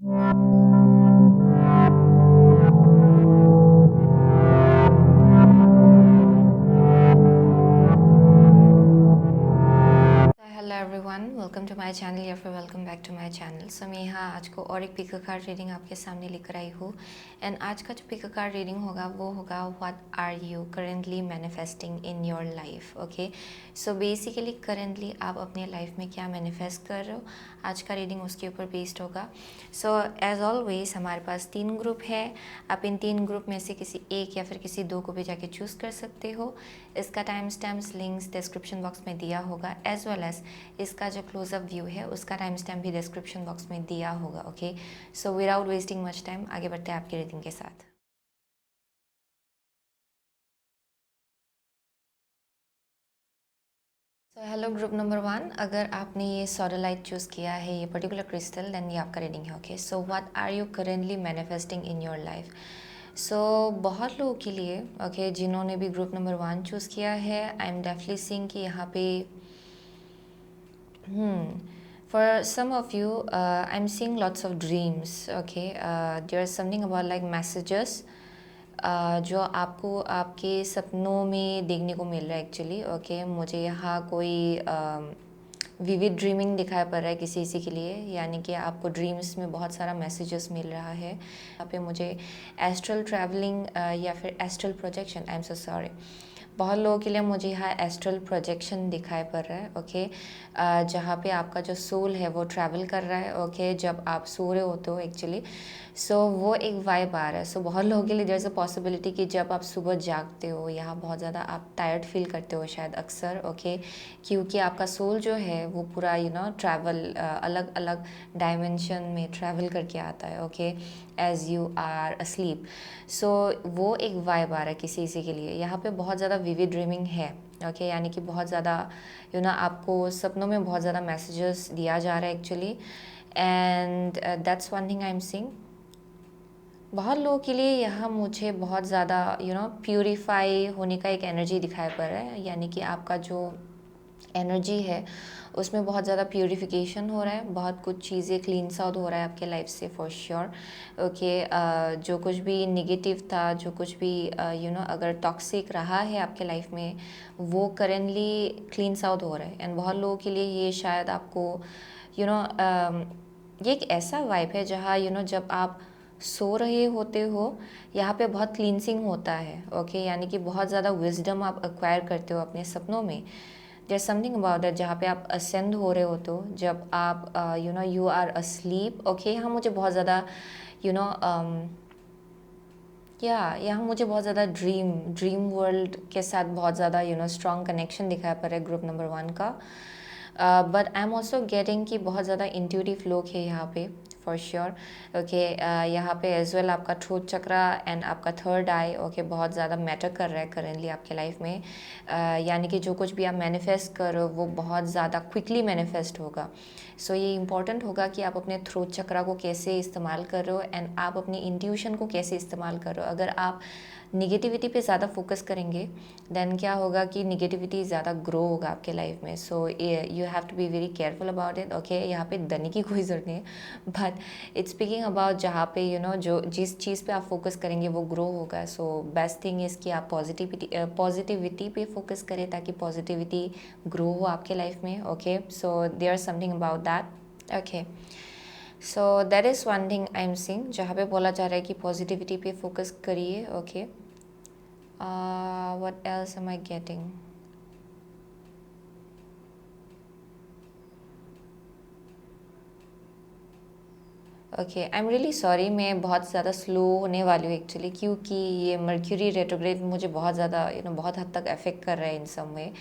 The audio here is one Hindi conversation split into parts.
Hello everyone, welcome to my channel या फिर welcome back to my channel. So मैं यहाँ आज को और एक पिक कार्ड रीडिंग आपके सामने लेकर आई हूँ। एंड आज का जो पिक कार्ड रीडिंग होगा वो होगा what are you currently manifesting in your life. Okay, so basically currently आप अपने लाइफ में क्या मैनिफेस्ट कर रहे हो, आज का रीडिंग उसके ऊपर बेस्ड होगा। सो एज ऑलवेज हमारे पास 3 ग्रुप है। आप इन 3 ग्रुप में से किसी एक या फिर किसी 2 को भी जाके चूज़ कर सकते हो। इसका time stamps links description box में दिया होगा, एज वेल एज इसका जो क्लोजअप व्यू है उसका टाइम स्टैम्प भी डिस्क्रिप्शन बॉक्स में दिया होगा। Okay, so without wasting much time आगे बढ़ते हैं आपकी रीडिंग के साथ। सो हेलो ग्रुप नंबर 1, अगर आपने ये सोडोलाइट चूज़ किया है, ये पर्टिकुलर क्रिस्टल, देन ये आपका रीडिंग है। Okay, so what are you currently manifesting in your life. So बहुत लोगों के लिए ओके जिन्होंने भी ग्रुप नंबर 1 चूज़ किया है, आई एम डेफिनेटली सीइंग कि यहाँ पे for some of you, I'm seeing lots of dreams. Okay, there's something about like messages जो आपको आपके सपनों में देखने को मिल रहा है एक्चुअली। ओके, मुझे यहाँ कोई विविड ड्रीमिंग दिखाई पड़ रहा है किसी के लिए, यानी कि आपको ड्रीम्स में बहुत सारा मैसेजेस मिल रहा है। यहाँ पे मुझे एस्ट्रल ट्रैवलिंग या फिर astral projection, I am so sorry, बहुत लोगों के लिए मुझे यहाँ एस्ट्रल प्रोजेक्शन दिखाई पड़ रहा है। ओके, जहाँ पे आपका जो सोल है वो ट्रैवल कर रहा है। ओके, जब आप सो रहे होते हो एक्चुअली, सो वो एक वाइब आ रहा है। सो बहुत लोगों के लिए देयर इज़ अ पॉसिबिलिटी कि जब आप सुबह जागते हो, यहाँ बहुत ज़्यादा आप टायर्ड फील करते हो शायद अक्सर। ओके, क्योंकि आपका सोल जो है वो पूरा ट्रैवल अलग अलग डायमेंशन में ट्रैवल करके आता है। Okay, as you are asleep, so वो एक वाइब आ रहा है किसी के लिए। यहाँ पे बहुत ज़्यादा विविड ड्रीमिंग है। ओके, यानी कि बहुत ज़्यादा आपको सपनों में बहुत ज़्यादा मैसेजेस दिया जा रहा है actually. And that's one thing I am seeing. बहुत लोगों के लिए यहाँ मुझे बहुत ज़्यादा प्यूरीफाई होने का एक एनर्जी दिखाई पड़ रहा है, यानी कि आपका जो एनर्जी है उसमें बहुत ज़्यादा प्यूरिफिकेशन हो रहा है, बहुत कुछ चीज़ें क्लींस आउट हो रहा है आपके लाइफ से फॉर श्योर। ओके, जो कुछ भी निगेटिव था, जो कुछ भी अगर टॉक्सिक रहा है आपके लाइफ में, वो करेंटली क्लींस आउट हो रहा है। एंड बहुत लोगों के लिए ये शायद आपको ये एक ऐसा वाइब है जहाँ जब आप सो रहे होते हो, यहाँ पे बहुत क्लींसिंग होता है। ओके, यानी कि बहुत ज़्यादा विजडम आप एक्वायर करते हो अपने सपनों में। देयर समथिंग अबाउट दैट जहाँ पे आप असेंड हो रहे होते हो, जब आप यू आर अस्लीप। ओके, यहाँ मुझे बहुत ज़्यादा यू नो या यहाँ मुझे बहुत ज़्यादा ड्रीम वर्ल्ड के साथ बहुत ज़्यादा स्ट्रॉन्ग कनेक्शन दिखाया पड़ रहा है ग्रुप नंबर 1 का। But I am also getting कि बहुत ज़्यादा इंट्यूटिव लोग है यहाँ पे फॉर श्योर। ओके, यहाँ पे एज वेल आपका थ्रोट चक्रा एंड आपका थर्ड आई ओके बहुत ज़्यादा मैटर कर रहा है करेंटली आपके लाइफ में। यानी कि जो कुछ भी आप मैनिफेस्ट कर रहे हो वो बहुत ज़्यादा क्विकली मैनिफेस्ट होगा। सो ये इंपॉर्टेंट होगा कि आप अपने थ्रोट चक्रा को कैसे इस्तेमाल कर रहे हो एंड आप अपनी इंट्यूशन को कैसे इस्तेमाल कर रहे हो। अगर आप निगेटिविटी पे ज़्यादा फोकस करेंगे, देन क्या होगा कि निगेटिविटी ज़्यादा ग्रो होगा आपके लाइफ में। So you have to be very careful about it. Okay, यहाँ पे डरने की कोई ज़रूरत नहीं है, बट इट्स स्पीकिंग अबाउट जहाँ पे जो जिस चीज़ पे आप फोकस करेंगे वो ग्रो होगा। सो बेस्ट थिंग इज़ कि आप पॉजिटिविटी पे फोकस करें ताकि पॉजिटिविटी ग्रो हो आपके लाइफ में। Okay, so there something about that. Okay, so that is one thing I am seeing जहाँ पे बोला जा रहा है कि पॉजिटिविटी पे फोकस करिए। Okay, what else am I getting? Okay, I am really sorry, मैं बहुत ज़्यादा स्लो होने वाली हूँ एक्चुअली, क्योंकि ये मर्क्यूरी रेट्रोग्रेड मुझे बहुत ज़्यादा बहुत हद तक अफेक्ट कर रहा है इन सब में।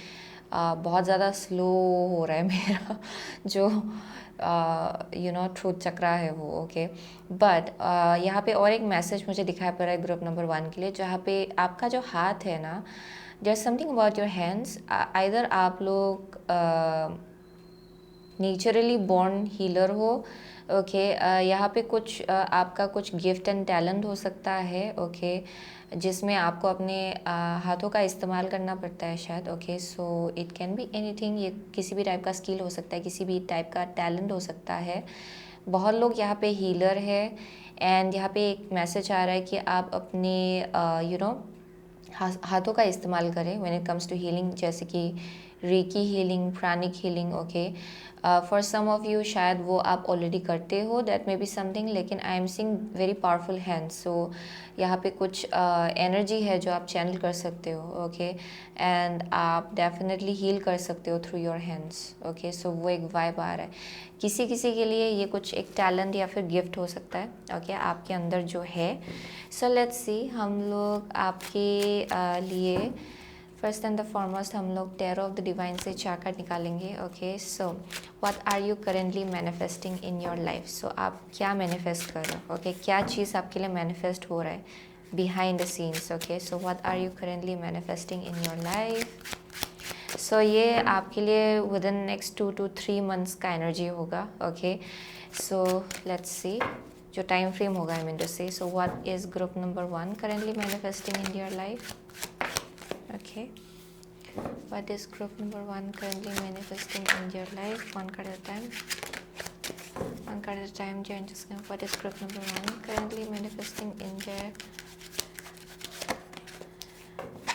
बहुत ज़्यादा स्लो हो रहा है मेरा जो ट्रूथ चक्रा है वो। ओके, बट यहाँ पे और एक मैसेज मुझे दिखाई पड़ रहा है ग्रुप नंबर 1 के लिए, जहाँ पे आपका जो हाथ है ना, there something about your hands. Either आप लोग नेचुरली बॉर्न हीलर हो। ओके, यहाँ पे कुछ आपका कुछ गिफ्ट एंड टैलेंट हो सकता है। ओके, जिसमें आपको अपने हाथों का इस्तेमाल करना पड़ता है शायद। Okay, so it can be anything, ये किसी भी टाइप का स्किल हो सकता है, किसी भी टाइप का टैलेंट हो सकता है। बहुत लोग यहाँ पे हीलर है, एंड यहाँ पे एक मैसेज आ रहा है कि आप अपने हाथों का इस्तेमाल करें when it comes to healing, जैसे कि reiki healing, pranic healing. Okay, for some of you शायद वो आप ऑलरेडी करते हो, दैट मे बी समथिंग, लेकिन I am seeing very powerful hands. So यहाँ पे कुछ एनर्जी है जो आप चैनल कर सकते हो। ओके, एंड आप डेफिनेटली हील कर सकते हो through your hands. Okay, so वो एक वाइब आ रहा है। किसी किसी के लिए ये कुछ एक टैलेंट या फिर गिफ्ट हो सकता है। ओके, आपके अंदर जो है। सो लेट्स सी, हम लोग आपके लिए फर्स्ट एंड द फॉरमोस्ट हम लोग टैरो ऑफ द डिवाइन से 4 कार्ड निकालेंगे। Okay, so what are you currently manifesting in your life. So आप क्या मैनिफेस्ट कर रहे हो। ओके, क्या चीज़ आपके लिए मैनिफेस्ट हो रहा है behind the scenes. Okay, so what are you currently manifesting in your life. So ये आपके लिए within next 2 to 3 months का एनर्जी होगा। ओके, सो लेट्स सी जो टाइम फ्रेम होगा, I mean to say. So what is group number 1 currently manifesting in your life. Okay, what is group number 1 currently manifesting in your life? One card at a time. One card at a time. Just what is group number 1 currently manifesting in their.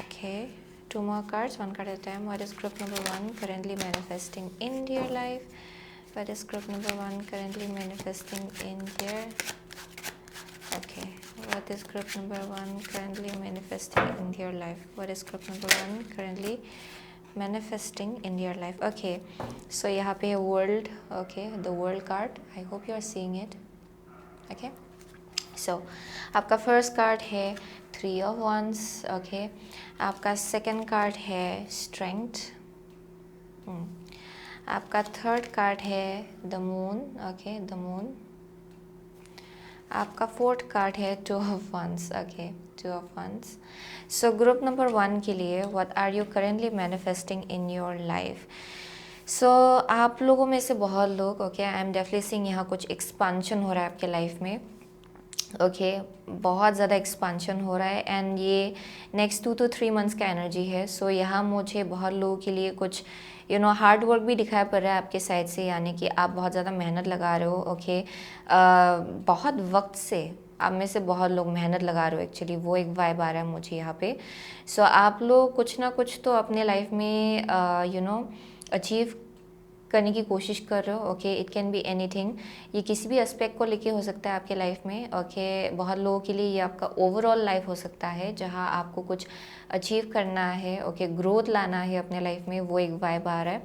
Okay, 2 more cards. One card at a time. What is group number 1 currently manifesting in their life? What is group number 1 currently manifesting in their. Okay, what is group number 1 currently manifesting in your life? What is group number 1 currently manifesting in your life? Okay, so यहाँ पे world. Okay, the world card. I hope you are seeing it. Okay, so आपका first card है 3 of Wands. Okay, आपका second card है strength. आपका third card है the moon. Okay, the moon. आपका फोर्थ कार्ड है 2 of Wands. Okay, 2 of Wands. So group number 1 के लिए what are you currently manifesting in your life. So आप लोगों में से बहुत लोग, okay, I am definitely seeing यहाँ कुछ एक्सपांशन हो रहा है आपके लाइफ में। ओके, बहुत ज़्यादा एक्सपांशन हो रहा है, एंड ये नेक्स्ट 2 to 3 months का एनर्जी है। सो यहाँ मुझे बहुत लोगों के लिए कुछ हार्ड वर्क भी दिखाई पड़ रहा है आपके साइड से, यानी कि आप बहुत ज़्यादा मेहनत लगा रहे हो। ओके, बहुत वक्त से आप में से बहुत लोग मेहनत लगा रहे हो एक्चुअली, वो एक वाइब आ रहा है मुझे यहाँ पे। सो आप लोग कुछ ना कुछ तो अपने लाइफ में अचीव करने की कोशिश कर रहे हो। Okay, it can be anything, ये किसी भी एस्पेक्ट को लेके हो सकता है आपके लाइफ में। ओके, बहुत लोगों के लिए ये आपका ओवरऑल लाइफ हो सकता है जहाँ आपको कुछ अचीव करना है। ओके, ग्रोथ लाना है अपने लाइफ में, वो एक वाइब आ रहा है।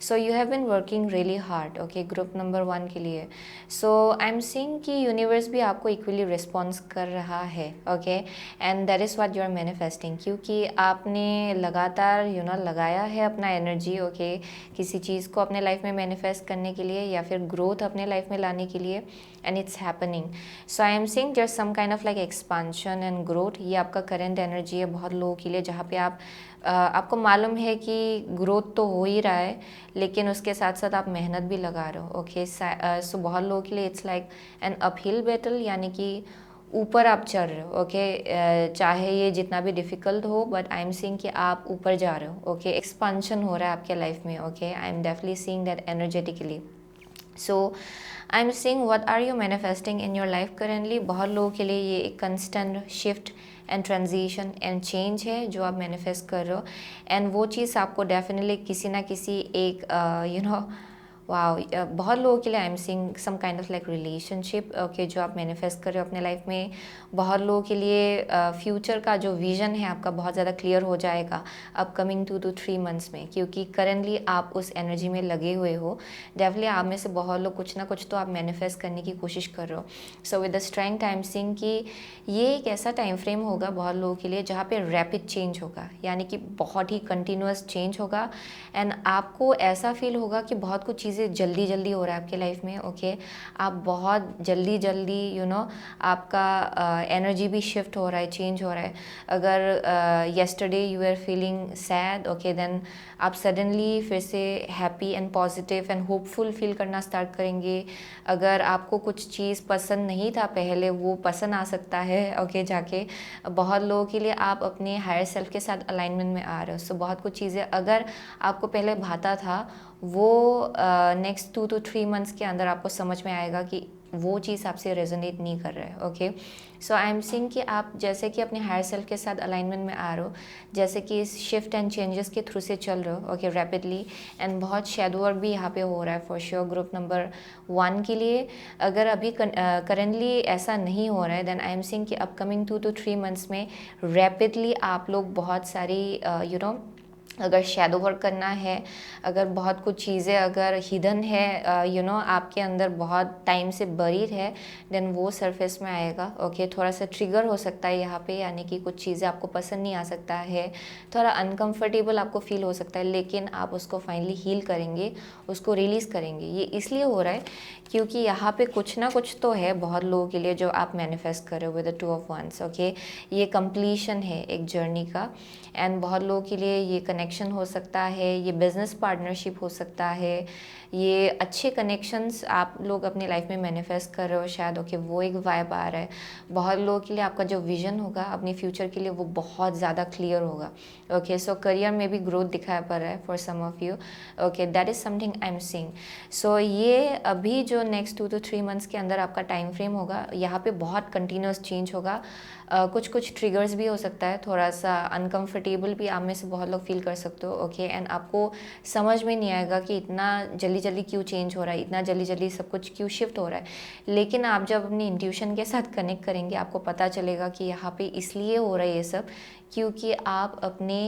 So you have been working really hard. Okay, group number 1 के लिए। सो आई एम सीइंग कि यूनिवर्स भी आपको इक्वली रिस्पॉन्स कर रहा है। Okay, and that is what you are manifesting, क्योंकि आपने लगातार लगाया है अपना एनर्जी। ओके, किसी चीज़ को अपने लाइफ में मैनिफेस्ट करने के लिए या फिर ग्रोथ अपने लाइफ में लाने के लिए, and it's happening. So I am seeing there some kind of like expansion and growth. ये आपका करंट एनर्जी है बहुत लोगों के लिए, जहाँ पे आपको मालूम है कि ग्रोथ तो हो ही रहा है, लेकिन उसके साथ साथ आप मेहनत भी लगा रहे हो। ओके, सो बहुत लोगों के लिए it's like an uphill battle, यानी कि ऊपर आप चढ़ रहे हो। ओके, चाहे ये जितना भी डिफ़िकल्ट हो, बट आई एम सीइंग कि आप ऊपर जा रहे हो। ओके, एक्सपांशन हो रहा है आपके लाइफ में। Okay, I am definitely seeing that energetically. So I am seeing what are you manifesting in your life currently. बहुत लोगों के लिए ये एक constant shift and transition and change है जो आप मैनिफेस्ट कर रहे हो, एंड वो चीज़ आपको डेफिनेटली किसी ना किसी एक वाओ, बहुत लोगों के लिए I am seeing some kind of like relationship. Okay, जो आप मैनिफेस्ट कर रहे हो अपने लाइफ में। बहुत लोगों के लिए फ्यूचर का जो विजन है आपका बहुत ज़्यादा क्लियर हो जाएगा अपकमिंग 2 to 3 months में, क्योंकि करेंटली आप उस एनर्जी में लगे हुए हो। डेफिनेटली आप में से बहुत लोग कुछ ना कुछ तो आप मैनिफेस्ट करने की कोशिश कर रहे हो। सो with the strength I am seeing कि ये एक ऐसा टाइम फ्रेम होगा बहुत लोगों के लिए जहाँ पे रैपिड चेंज होगा, यानी कि बहुत ही कंटिन्यूस चेंज होगा, एंड आपको ऐसा फील होगा कि बहुत कुछ चीज़ें जल्दी जल्दी हो रहा है आपके लाइफ में। ओके, आप बहुत जल्दी जल्दी आपका एनर्जी भी शिफ्ट हो रहा है, चेंज हो रहा है। अगर yesterday you are feeling sad, okay, then आप सडनली फिर से happy and positive and hopeful feel करना स्टार्ट करेंगे। अगर आपको कुछ चीज़ पसंद नहीं था पहले, वो पसंद आ सकता है। ओके, जाके बहुत लोगों के लिए आप अपने हायर सेल्फ के साथ अलाइनमेंट में आ रहे हो। सो बहुत कुछ चीज़ें अगर आपको पहले भाता था वो नेक्स्ट 2 to 3 मंथ्स के अंदर आपको समझ में आएगा कि वो चीज़ आपसे रेजोनेट नहीं कर रहा है। Okay, so I am seeing कि आप जैसे कि अपने हायर सेल्फ के साथ अलाइनमेंट में आ रहे हो, जैसे कि इस शिफ्ट एंड चेंजेस के थ्रू से चल रहे हो, ओके, रैपिडली, एंड बहुत शेडो वर्क भी यहाँ पे हो रहा है फॉर श्योर ग्रुप नंबर 1 के लिए। अगर अभी करेंटली ऐसा नहीं हो रहा है, देन आई एम सीइंग कि अपकमिंग 2 to 3 मंथ्स में रैपिडली आप लोग बहुत सारी अगर शैडो वर्क करना है, अगर बहुत कुछ चीज़ें अगर हिडन है आपके अंदर बहुत टाइम से बरीड है, देन वो सरफेस में आएगा। ओके, थोड़ा सा ट्रिगर हो सकता है यहाँ पे, यानी कि कुछ चीज़ें आपको पसंद नहीं आ सकता है, थोड़ा अनकंफर्टेबल आपको फील हो सकता है, लेकिन आप उसको फाइनली हील करेंगे, उसको रिलीज़ करेंगे। ये इसलिए हो रहा है क्योंकि यहाँ पे कुछ ना कुछ तो है बहुत लोगों के लिए जो आप मैनिफेस्ट कर रहे हो with the 2 of Wands। Okay, ये कंप्लीशन है एक जर्नी का, एंड बहुत लोगों के लिए ये कनेक्शन हो सकता है, ये बिजनेस पार्टनरशिप हो सकता है, ये अच्छे कनेक्शंस आप लोग अपनी लाइफ में मैनिफेस्ट कर रहे हो शायद। ओके, वो एक वाइब आ रहा है। बहुत लोगों के लिए आपका जो विजन होगा अपनी फ्यूचर के लिए वो बहुत ज़्यादा क्लियर होगा। ओके, सो करियर में भी ग्रोथ दिखाई पड़ रहा है for some of you. Okay, that is something I am seeing. So ये अभी जो नेक्स्ट 2 to 3 मंथ्स के अंदर आपका टाइम फ्रेम होगा, यहाँ पे बहुत कंटिन्यूस चेंज होगा। कुछ ट्रिगर्स भी हो सकता है, थोड़ा सा अनकंफर्टेबल भी आप में से बहुत लोग फील कर सकते हो। ओके, एंड आपको समझ में नहीं आएगा कि इतना जल्दी जल्दी क्यों चेंज हो रहा है, इतना जल्दी जल्दी सब कुछ क्यों शिफ्ट हो रहा है। लेकिन आप जब अपनी इंट्यूशन के साथ कनेक्ट करेंगे, आपको पता चलेगा कि यहाँ पे इसलिए हो रहा है ये सब, क्योंकि आप अपने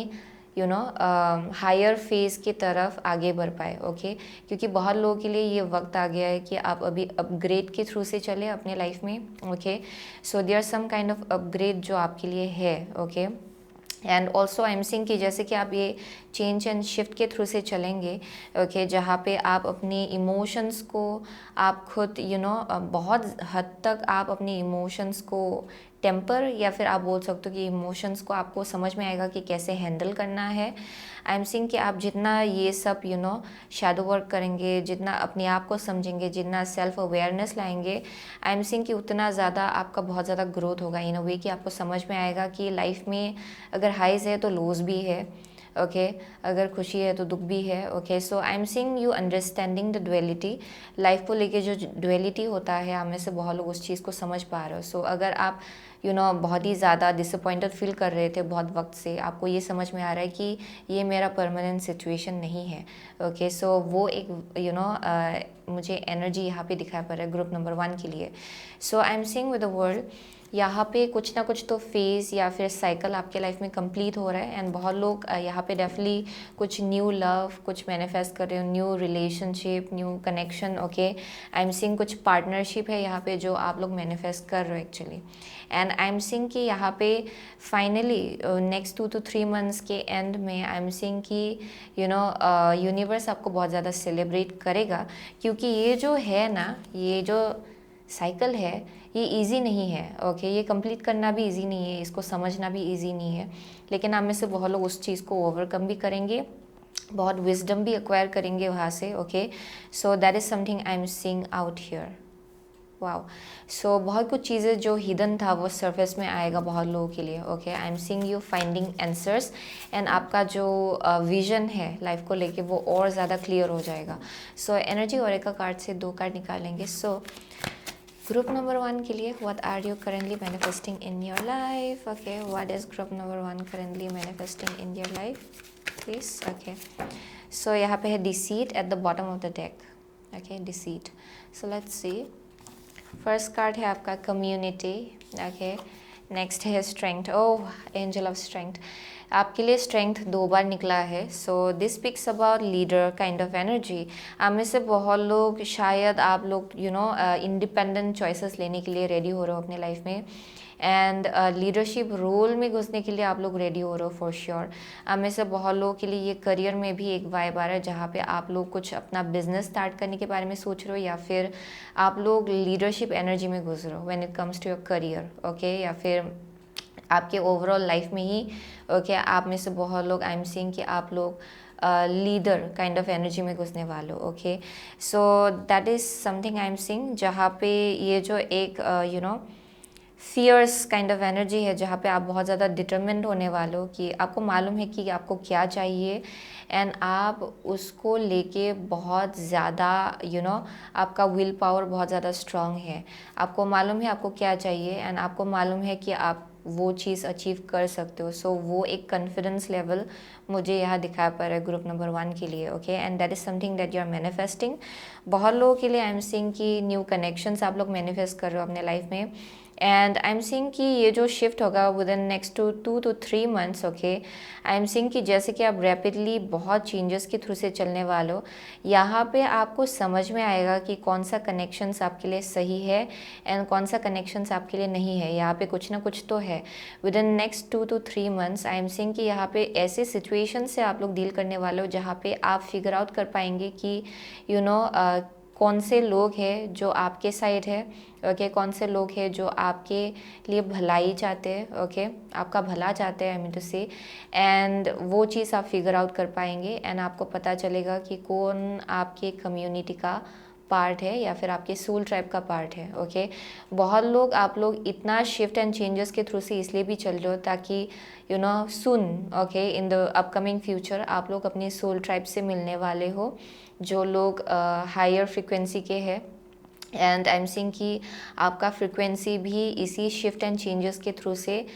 हायर फेज़ की तरफ आगे बढ़ पाए। ओके, क्योंकि बहुत लोगों के लिए ये वक्त आ गया है कि आप अभी अपग्रेड के थ्रू से चले अपने लाइफ में। Okay, so there some kind of upgrade जो आपके लिए है। Okay, and also I am seeing कि जैसे कि आप ये चेंज एंड शिफ्ट के थ्रू से चलेंगे, ओके, जहाँ पे आप अपने इमोशंस को आप खुद बहुत हद तक आप अपने इमोशंस को टेम्पर, या फिर आप बोल सकते हो कि इमोशंस को आपको समझ में आएगा कि कैसे हैंडल करना है। आई एम सीइंग कि आप जितना ये सब शैडो वर्क करेंगे, जितना अपने आप को समझेंगे, जितना सेल्फ अवेयरनेस लाएंगे, आई एम सीइंग कि उतना ज़्यादा आपका बहुत ज़्यादा ग्रोथ होगा इन अ वे कि आपको समझ में आएगा कि लाइफ में अगर हाइज है तो लोज भी है। ओके, अगर खुशी है तो दुख भी है। Okay, so I am seeing you understanding the duality. Life को लेके जो ड्युअलिटी होता है, आप में से बहुत लोग उस चीज़ को समझ पा रहे हो। सो अगर आप बहुत ही ज़्यादा डिसअपॉइंटेड फील कर रहे थे बहुत वक्त से, आपको ये समझ में आ रहा है कि ये मेरा परमानेंट सिचुएशन नहीं है। ओके, सो वो एक मुझे एनर्जी यहाँ पे दिखाई पड़ रहा है ग्रुप नंबर 1 के लिए। So I am seeing with the world, यहाँ पे कुछ ना कुछ तो फेज़ या फिर साइकिल आपके लाइफ में कंप्लीट हो रहा है, एंड बहुत लोग यहाँ पे डेफिनेटली कुछ न्यू लव कुछ मैनिफेस्ट कर रहे हो, new relationship, new connection. Okay, I am seeing कुछ पार्टनरशिप है यहाँ पे जो आप लोग मैनिफेस्ट कर रहे हो actually. And I am seeing कि यहाँ पे फाइनली नेक्स्ट 2 to 3 मंथ्स के एंड में आई एम सीइंग कि यूनिवर्स आपको बहुत ज़्यादा सेलिब्रेट करेगा, क्योंकि ये जो है ना, ये जो साइकिल है ये इजी नहीं है। ओके, ये कंप्लीट करना भी इजी नहीं है, इसको समझना भी इजी नहीं है, लेकिन आप में से बहुत लोग उस चीज़ को ओवरकम भी करेंगे, बहुत विजडम भी एक्वायर करेंगे वहाँ से। Okay, so that is something I am seeing out here. Wow, so बहुत कुछ चीज़ें जो हिडन था वो सरफेस में आएगा बहुत लोगों के लिए। Okay, I am seeing you finding answers, and आपका जो विजन है लाइफ को लेके वो और ज़्यादा क्लियर हो जाएगा। सो एनर्जी ओरेकल कार्ड से 2 कार्ड निकालेंगे। सो ग्रुप नंबर 1 के लिए what are you currently manifesting in your life? Okay, what is group number 1 currently manifesting in your life please? Okay, so यहाँ पे है deceit at the bottom of the deck. Okay, deceit. So let's see, first card है आपका कम्युनिटी। ओके, नेक्स्ट है strength. Oh, angel of strength. आपके लिए स्ट्रेंथ 2 बार निकला है। So this pics about leader kind of energy. आप में से बहुत लोग शायद आप लोग इंडिपेंडेंट चॉइसेस लेने के लिए रेडी हो रहे हो अपने लाइफ में, एंड लीडरशिप रोल में घुसने के लिए आप लोग रेडी हो रहे हो फॉर श्योर। आप में से बहुत लोगों के लिए ये करियर में भी एक वाइब आ रहा है जहाँ पे आप लोग कुछ अपना बिजनेस स्टार्ट करने के बारे में सोच रहे हो, या फिर आप लोग लीडरशिप एनर्जी में घुस रहे हो when it comes to your career. Okay, या फिर आपके ओवरऑल लाइफ में ही। ओके, आप में से बहुत लोग आई एम सीइंग कि आप लोग लीडर काइंड ऑफ एनर्जी में घुसने वाले हो। Okay, so that is something I am seeing, जहाँ पे ये जो एक फियर्स काइंड ऑफ एनर्जी है, जहाँ पे आप बहुत ज़्यादा डिटरमिन्ड होने वाले हो कि आपको मालूम है कि आपको क्या चाहिए, एंड आप उसको लेके बहुत ज़्यादा आपका विल पावर बहुत ज़्यादा स्ट्रांग है। आपको मालूम है आपको क्या चाहिए, एंड आपको मालूम है कि आप वो चीज़ अचीव कर सकते हो। सो वो एक कॉन्फिडेंस लेवल मुझे यहाँ दिखा पा रहा है ग्रुप नंबर 1 के लिए। Okay, and that is something that you are manifesting. बहुत लोगों के लिए आई एम सीइंग कि न्यू कनेक्शंस आप लोग मैनिफेस्ट कर रहे हो अपने लाइफ में, एंड आई एम सीइंग कि ये जो शिफ्ट होगा with in next 2 to 3 months। Okay, I am seeing कि जैसे कि आप रैपिडली बहुत चेंजेस के थ्रू से चलने वाले हो, यहाँ पे आपको समझ में आएगा कि कौन सा कनेक्शंस आपके लिए सही है एंड कौन सा कनेक्शंस आपके लिए नहीं है। यहाँ पे कुछ ना कुछ तो है। With in next 2 to 3 months I am seeing कि यहाँ पे ऐसे सिचुएशन से आप लोग डील करने वाले हो जहाँ पे आप फिगर आउट कर पाएंगे कि कौन से लोग हैं जो आपके साइड है। ओके, कौन से लोग हैं जो आपके लिए भलाई चाहते हैं। ओके, आपका भला चाहते हैं, आई मीन टू से, एंड वो चीज़ आप फिगर आउट कर पाएंगे, एंड आपको पता चलेगा कि कौन आपके कम्युनिटी का पार्ट है या फिर आपके सोल ट्राइब का पार्ट है। ओके, बहुत लोग आप लोग इतना शिफ्ट एंड चेंजेस के थ्रू से इसलिए भी चल रहे हो ताकि सुन, okay, in the upcoming future आप लोग अपने सोल ट्राइब से मिलने वाले हो, जो लोग हायर फ्रिक्वेंसी के हैं। एंड आई एम सीइंग कि आपका फ्रिक्वेंसी भी इसी शिफ्ट एंड चेंजेस के थ्रू से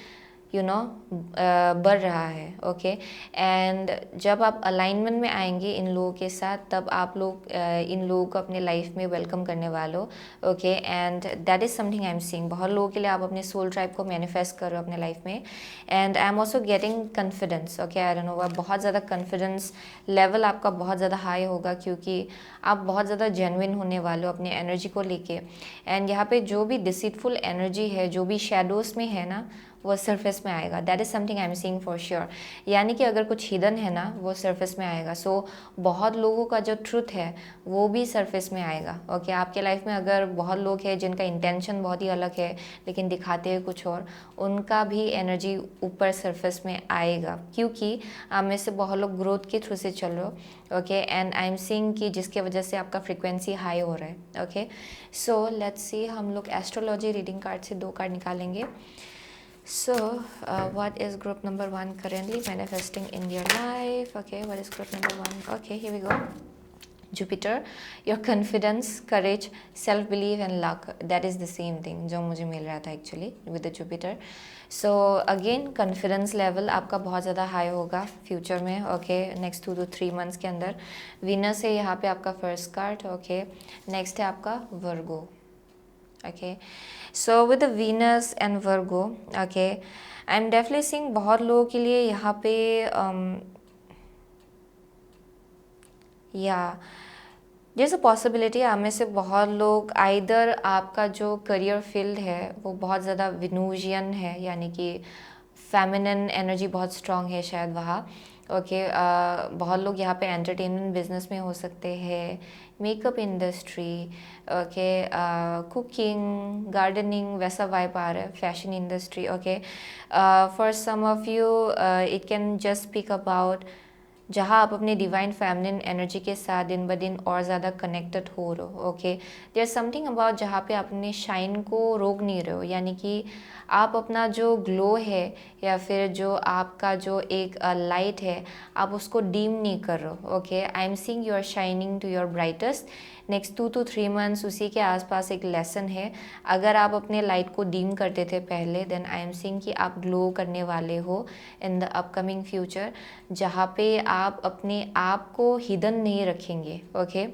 बढ़ रहा है। ओके, एंड जब आप अलाइनमेंट में आएंगे इन लोगों के साथ, तब आप लोग इन लोगों को अपने लाइफ में वेलकम करने वाले हो। Okay, and that is something I am seeing. बहुत लोगों के लिए आप अपने सोल ट्राइब को मैनिफेस्ट कर रहे हो अपने लाइफ में, and I am also getting confidence. Okay, I don't no, बहुत ज़्यादा कॉन्फिडेंस लेवल आपका बहुत ज़्यादा हाई होगा, क्योंकि आप बहुत ज़्यादा जेन्युइन होने वाले हो अपनी एनर्जी को लेके। एंड यहाँ पे जो भी डिसीटफुल एनर्जी है, जो भी शेडोज़ में है ना, वो सरफेस में आएगा। That is something I am seeing for sure. यानी कि अगर कुछ हिडन है ना, वो सरफेस में आएगा। सो बहुत लोगों का जो ट्रुथ है वो भी सरफेस में आएगा। ओके, आपके लाइफ में अगर बहुत लोग हैं जिनका इंटेंशन बहुत ही अलग है लेकिन दिखाते हैं कुछ और, उनका भी एनर्जी ऊपर सरफेस में आएगा, क्योंकि आप में से बहुत लोग ग्रोथ के थ्रू से चल रहे हो। Okay, and I am seeing कि जिसके वजह से आपका फ्रिक्वेंसी हाई हो रहा है। ओके, सो लेट्स सी, हम लोग एस्ट्रोलॉजी रीडिंग कार्ड से 2 कार्ड निकालेंगे। So, what is group number 1 currently manifesting in your life? Okay, what is group number 1? Okay, here we go. Jupiter, your confidence, courage, self-belief and luck. That is the same thing जो मुझे मिल रहा था actually with the Jupiter. So again, confidence level आपका बहुत ज़्यादा हाई होगा फ्यूचर में। ओके, नेक्स्ट 2 to 3 months के अंदर। वीनस है यहाँ पे आपका फर्स्ट कार्ड। ओके, नेक्स्ट है आपका वर्गो। Okay, so with the Venus and Virgo, okay, I'm definitely seeing बहुत लोगों के लिए यहाँ पे या जैसे पॉसिबिलिटी आप में से बहुत लोग आइदर आपका जो करियर फील्ड है वो बहुत ज़्यादा विनूजियन है, यानी कि फेमिनिन एनर्जी बहुत स्ट्रांग है शायद वहाँ। ओके, बहुत लोग यहाँ पे एंटरटेनमेंट बिजनेस में हो सकते हैं, makeup industry, okay, cooking, gardening, वैसा वाइब आ रहा है, fashion industry. Okay, for some of you it can just speak about जहाँ आप अपने डिवाइन फेमिनिन एनर्जी के साथ दिन ब दिन और ज़्यादा कनेक्टेड हो रहे हो। ओके, देयर समथिंग अबाउट जहाँ पे आप अपने शाइन को रोक नहीं रहे हो, यानी कि आप अपना जो ग्लो है या फिर जो आपका जो एक लाइट है, आप उसको डीम नहीं कर रहे हो। Okay, I am seeing you are shining to your brightest. Next 2 to 3 months उसी के आसपास एक लेसन है। अगर आप अपने लाइट को डीम करते थे पहले, देन आई एम सीइंग कि आप ग्लो करने वाले हो इन द अपकमिंग फ्यूचर, जहाँ पे आप अपने आप को हिडन नहीं रखेंगे। ओके,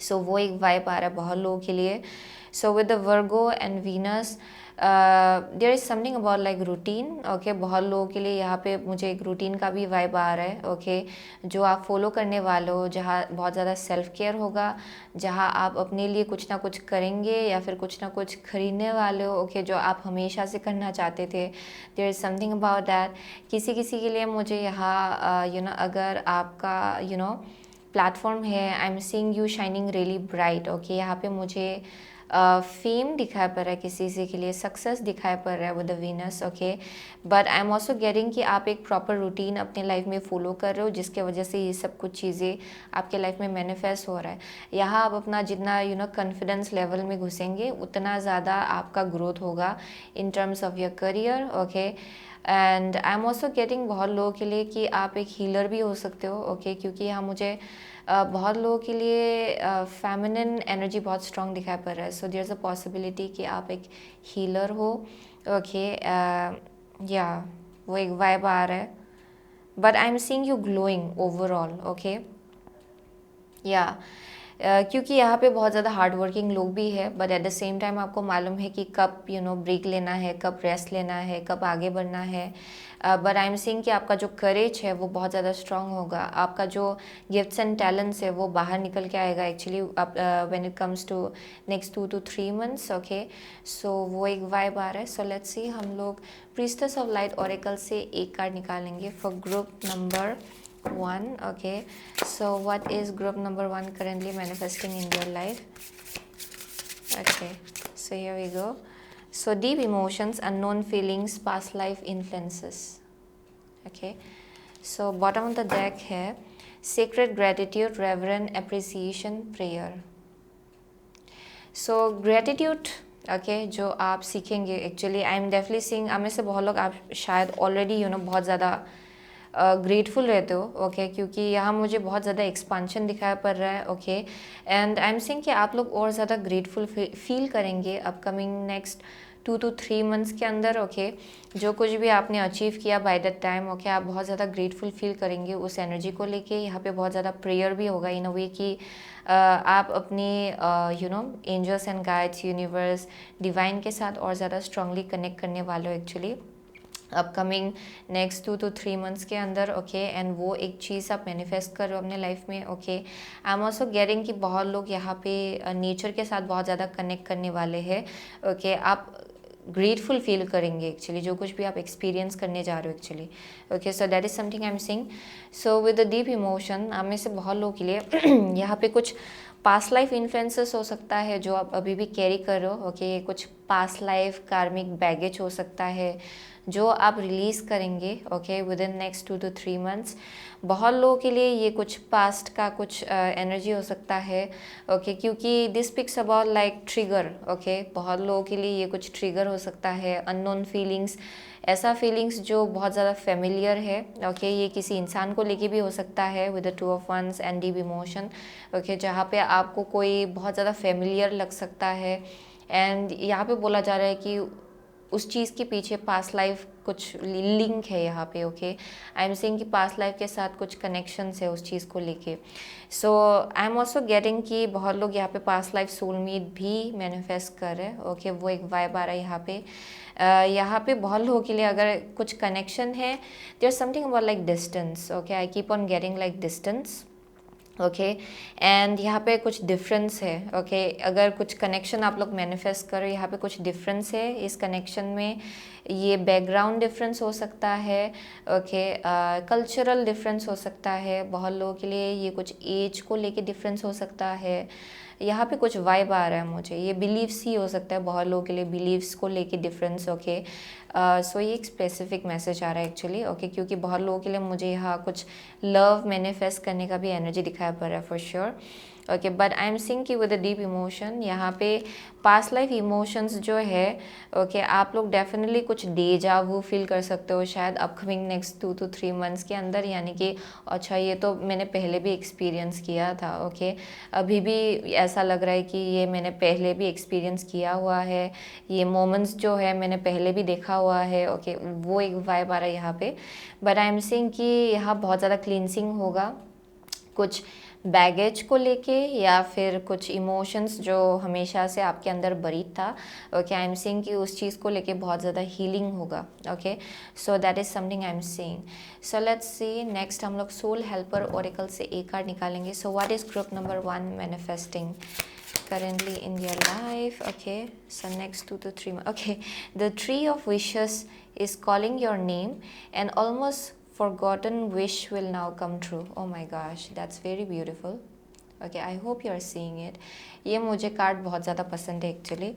सो वो एक वाइब आ रहा है बहुत लोगों के लिए। So with the Virgo and Venus there is something about like routine. Okay, बहुत लोगों के लिए यहाँ पे मुझे एक रूटीन का भी वाइब आ रहा है। ओके, जो आप फॉलो करने वाले हो, जहाँ बहुत ज़्यादा सेल्फ केयर होगा, जहाँ आप अपने लिए कुछ ना कुछ करेंगे या फिर कुछ ना कुछ खरीदने वाले हो। ओके, जो आप हमेशा से करना चाहते थे, there is something about that. किसी किसी के लिए मुझे यहाँ अगर आपका प्लेटफॉर्म है, आई am seeing you shining really bright. Okay, यहाँ पे मुझे फेम दिखाई पड़ रहा है किसी के लिए, सक्सेस दिखाई पड़ रहा है with the Venus, okay. But I am also getting कि आप एक प्रॉपर रूटीन अपने लाइफ में फॉलो कर रहे हो, जिसके वजह से ये सब कुछ चीज़ें आपके लाइफ में मैनिफेस्ट हो रहा है। यहाँ आप अपना जितना कॉन्फिडेंस लेवल में घुसेंगे, उतना ज़्यादा आपका ग्रोथ होगा in terms of your career, okay. And I am also getting बहुत लोगों के लिए कि आप एक हीलर भी हो सकते हो, ओके, क्योंकि यहाँ मुझे बहुत लोगों के लिए फेमिनिन एनर्जी बहुत स्ट्रॉन्ग दिखाई पड़ रहा है। So there is a possibility कि आप एक हीलर हो, ओके। या वो एक वाइब आ रहा है, but I am seeing you glowing overall, okay. या क्योंकि यहाँ पे बहुत ज़्यादा हार्ड वर्किंग लोग भी है, but at the same time आपको मालूम है कि कब ब्रेक लेना है, कब रेस्ट लेना है, कब आगे बढ़ना है। बट आई एम सीइंग कि आपका जो करेज है वो बहुत ज़्यादा स्ट्रांग होगा, आपका जो गिफ्ट्स एंड टैलेंट्स है वो बाहर निकल के आएगा actually when it comes to next 2 to 3 months, okay. So वो एक वाइब आ रहा है। सो लेट्स सी, हम लोग प्रीस्टेस ऑफ लाइट ओरेकल से एक कार्ड निकालेंगे for group number 1, okay. So what is group number 1 currently manifesting in your life? Okay, so here we go. So deep emotions, unknown feelings, past life influences, okay. So bottom of the deck है sacred gratitude, reverent appreciation, prayer. So gratitude, okay, जो आप सीखेंगे actually, I am definitely seeing, आप में से बहुत लोग आप शायद ऑलरेडी बहुत ज़्यादा ग्रेटफुल रहते हो, ओके, क्योंकि यहाँ मुझे बहुत ज़्यादा एक्सपांशन दिखाई पड़ रहा है, okay. And I am saying कि आप लोग और ज़्यादा ग्रेटफुल फील करेंगे अपकमिंग नेक्स्ट 2 to 3 months के अंदर, ओके। जो कुछ भी आपने अचीव किया बाय दैट टाइम, ओके, आप बहुत ज़्यादा ग्रेटफुल फील करेंगे उस एनर्जी को लेके। यहाँ पे बहुत ज़्यादा प्रेयर भी होगा इन अ वे कि आप अपने angels and guides, universe, divine के साथ और ज़्यादा स्ट्रांगली कनेक्ट करने वाले हो actually upcoming next 2 to 3 months के अंदर, ओके। एंड वो एक चीज़ आप मैनिफेस्ट करो अपने लाइफ में, okay. I am also getting कि बहुत लोग यहाँ पे नेचर के साथ बहुत ज़्यादा कनेक्ट करने वाले हैं, ओके। आप ग्रेटफुल फील करेंगे एक्चुअली जो कुछ भी आप एक्सपीरियंस करने जा रहे हो actually, okay. So that is something I am seeing. So with the deep emotion, आप में से बहुत लोगों के लिए यहाँ पे कुछ पास्ट लाइफ इन्फ्लुएंसेस हो सकता है जो आप अभी भी कैरी कर रहे हो, ओके। कुछ पास्ट लाइफ कार्मिक बैगेज हो सकता है जो आप रिलीज़ करेंगे, okay, within next 2 to 3 months। बहुत लोगों के लिए ये कुछ पास्ट का कुछ एनर्जी हो सकता है, ओके, क्योंकि this pics about like trigger, okay. बहुत लोगों के लिए ये कुछ ट्रिगर हो सकता है, अननोन फीलिंग्स, ऐसा फीलिंग्स जो बहुत ज़्यादा फेमिलियर है, ओके। ये किसी इंसान को लेके भी हो सकता है with the 2 of Wands and deep emotion, okay, जहाँ पे आपको कोई बहुत ज़्यादा फेमिलियर लग सकता है। एंड यहाँ पे बोला जा रहा है कि उस चीज़ के पीछे पास्ट लाइफ कुछ लिंक है यहाँ पे, ओके। आई एम सेइंग कि पास्ट लाइफ के साथ कुछ कनेक्शंस है उस चीज़ को लेके। सो आई एम ऑल्सो गेटिंग कि बहुत लोग यहाँ पे पास्ट लाइफ सोलमेट भी मैनिफेस्ट कर रहे हैं, ओके। वो एक वाइब आ रहा है यहाँ पे। यहाँ पे बहुत लोगों के लिए अगर कुछ कनेक्शन है, there something about like distance, okay. I keep on getting like distance, okay. And यहाँ पे कुछ डिफरेंस है, ओके। अगर कुछ कनेक्शन आप लोग मैनिफेस्ट करो, यहाँ पे कुछ डिफरेंस है इस कनेक्शन में। ये बैकग्राउंड डिफरेंस हो सकता है, ओके। कल्चरल डिफरेंस हो सकता है बहुत लोगों के लिए, ये कुछ एज को लेके डिफरेंस हो सकता है। यहाँ पे कुछ वाइब आ रहा है मुझे, ये बिलीव्स ही हो सकता है बहुत लोगों के लिए, बिलीव्स को लेके डिफरेंस, ओके। सो ये एक स्पेसिफिक मैसेज आ रहा है एक्चुअली, ओके, क्योंकि बहुत लोगों के लिए मुझे यहाँ कुछ लव मैनिफेस्ट करने का भी एनर्जी दिखाई पड़ रहा है for sure, okay. But I am seeing कि विद अ डीप इमोशन, यहाँ पे पास्ट लाइफ इमोशंस जो है, ओके, आप लोग डेफिनेटली कुछ डेजा वू फील कर सकते हो शायद अपकमिंग नेक्स्ट 2 to 3 months के अंदर, यानी कि अच्छा ये तो मैंने पहले भी एक्सपीरियंस किया था, ओके। अभी भी ऐसा लग रहा है कि ये मैंने पहले भी एक्सपीरियंस किया हुआ है, ये मोमेंट्स जो है मैंने पहले भी देखा हुआ है, ओके। वो एक वाइब आ रहा है यहाँ पे। बट आई एम सीइंग कि यहाँ बहुत ज़्यादा क्लींसिंग होगा कुछ बैगेज को लेके, या फिर कुछ इमोशंस जो हमेशा से आपके अंदर बरीड था, ओके। आई एम सीइंग कि उस चीज़ को लेके बहुत ज़्यादा हीलिंग होगा, okay. So that is something I am seeing. So let's C, next हम लोग सोल हेल्पर ओरेकल से एक कार्ड निकालेंगे। So what is group number 1 manifesting currently in your life, okay? So next 2 to 3 months, okay. The tree of wishes is calling your name, and almost forgotten wish will now come true. Oh my gosh, that's very beautiful, okay, I hope you are seeing it. ये मुझे कार्ड बहुत ज़्यादा पसंद है actually.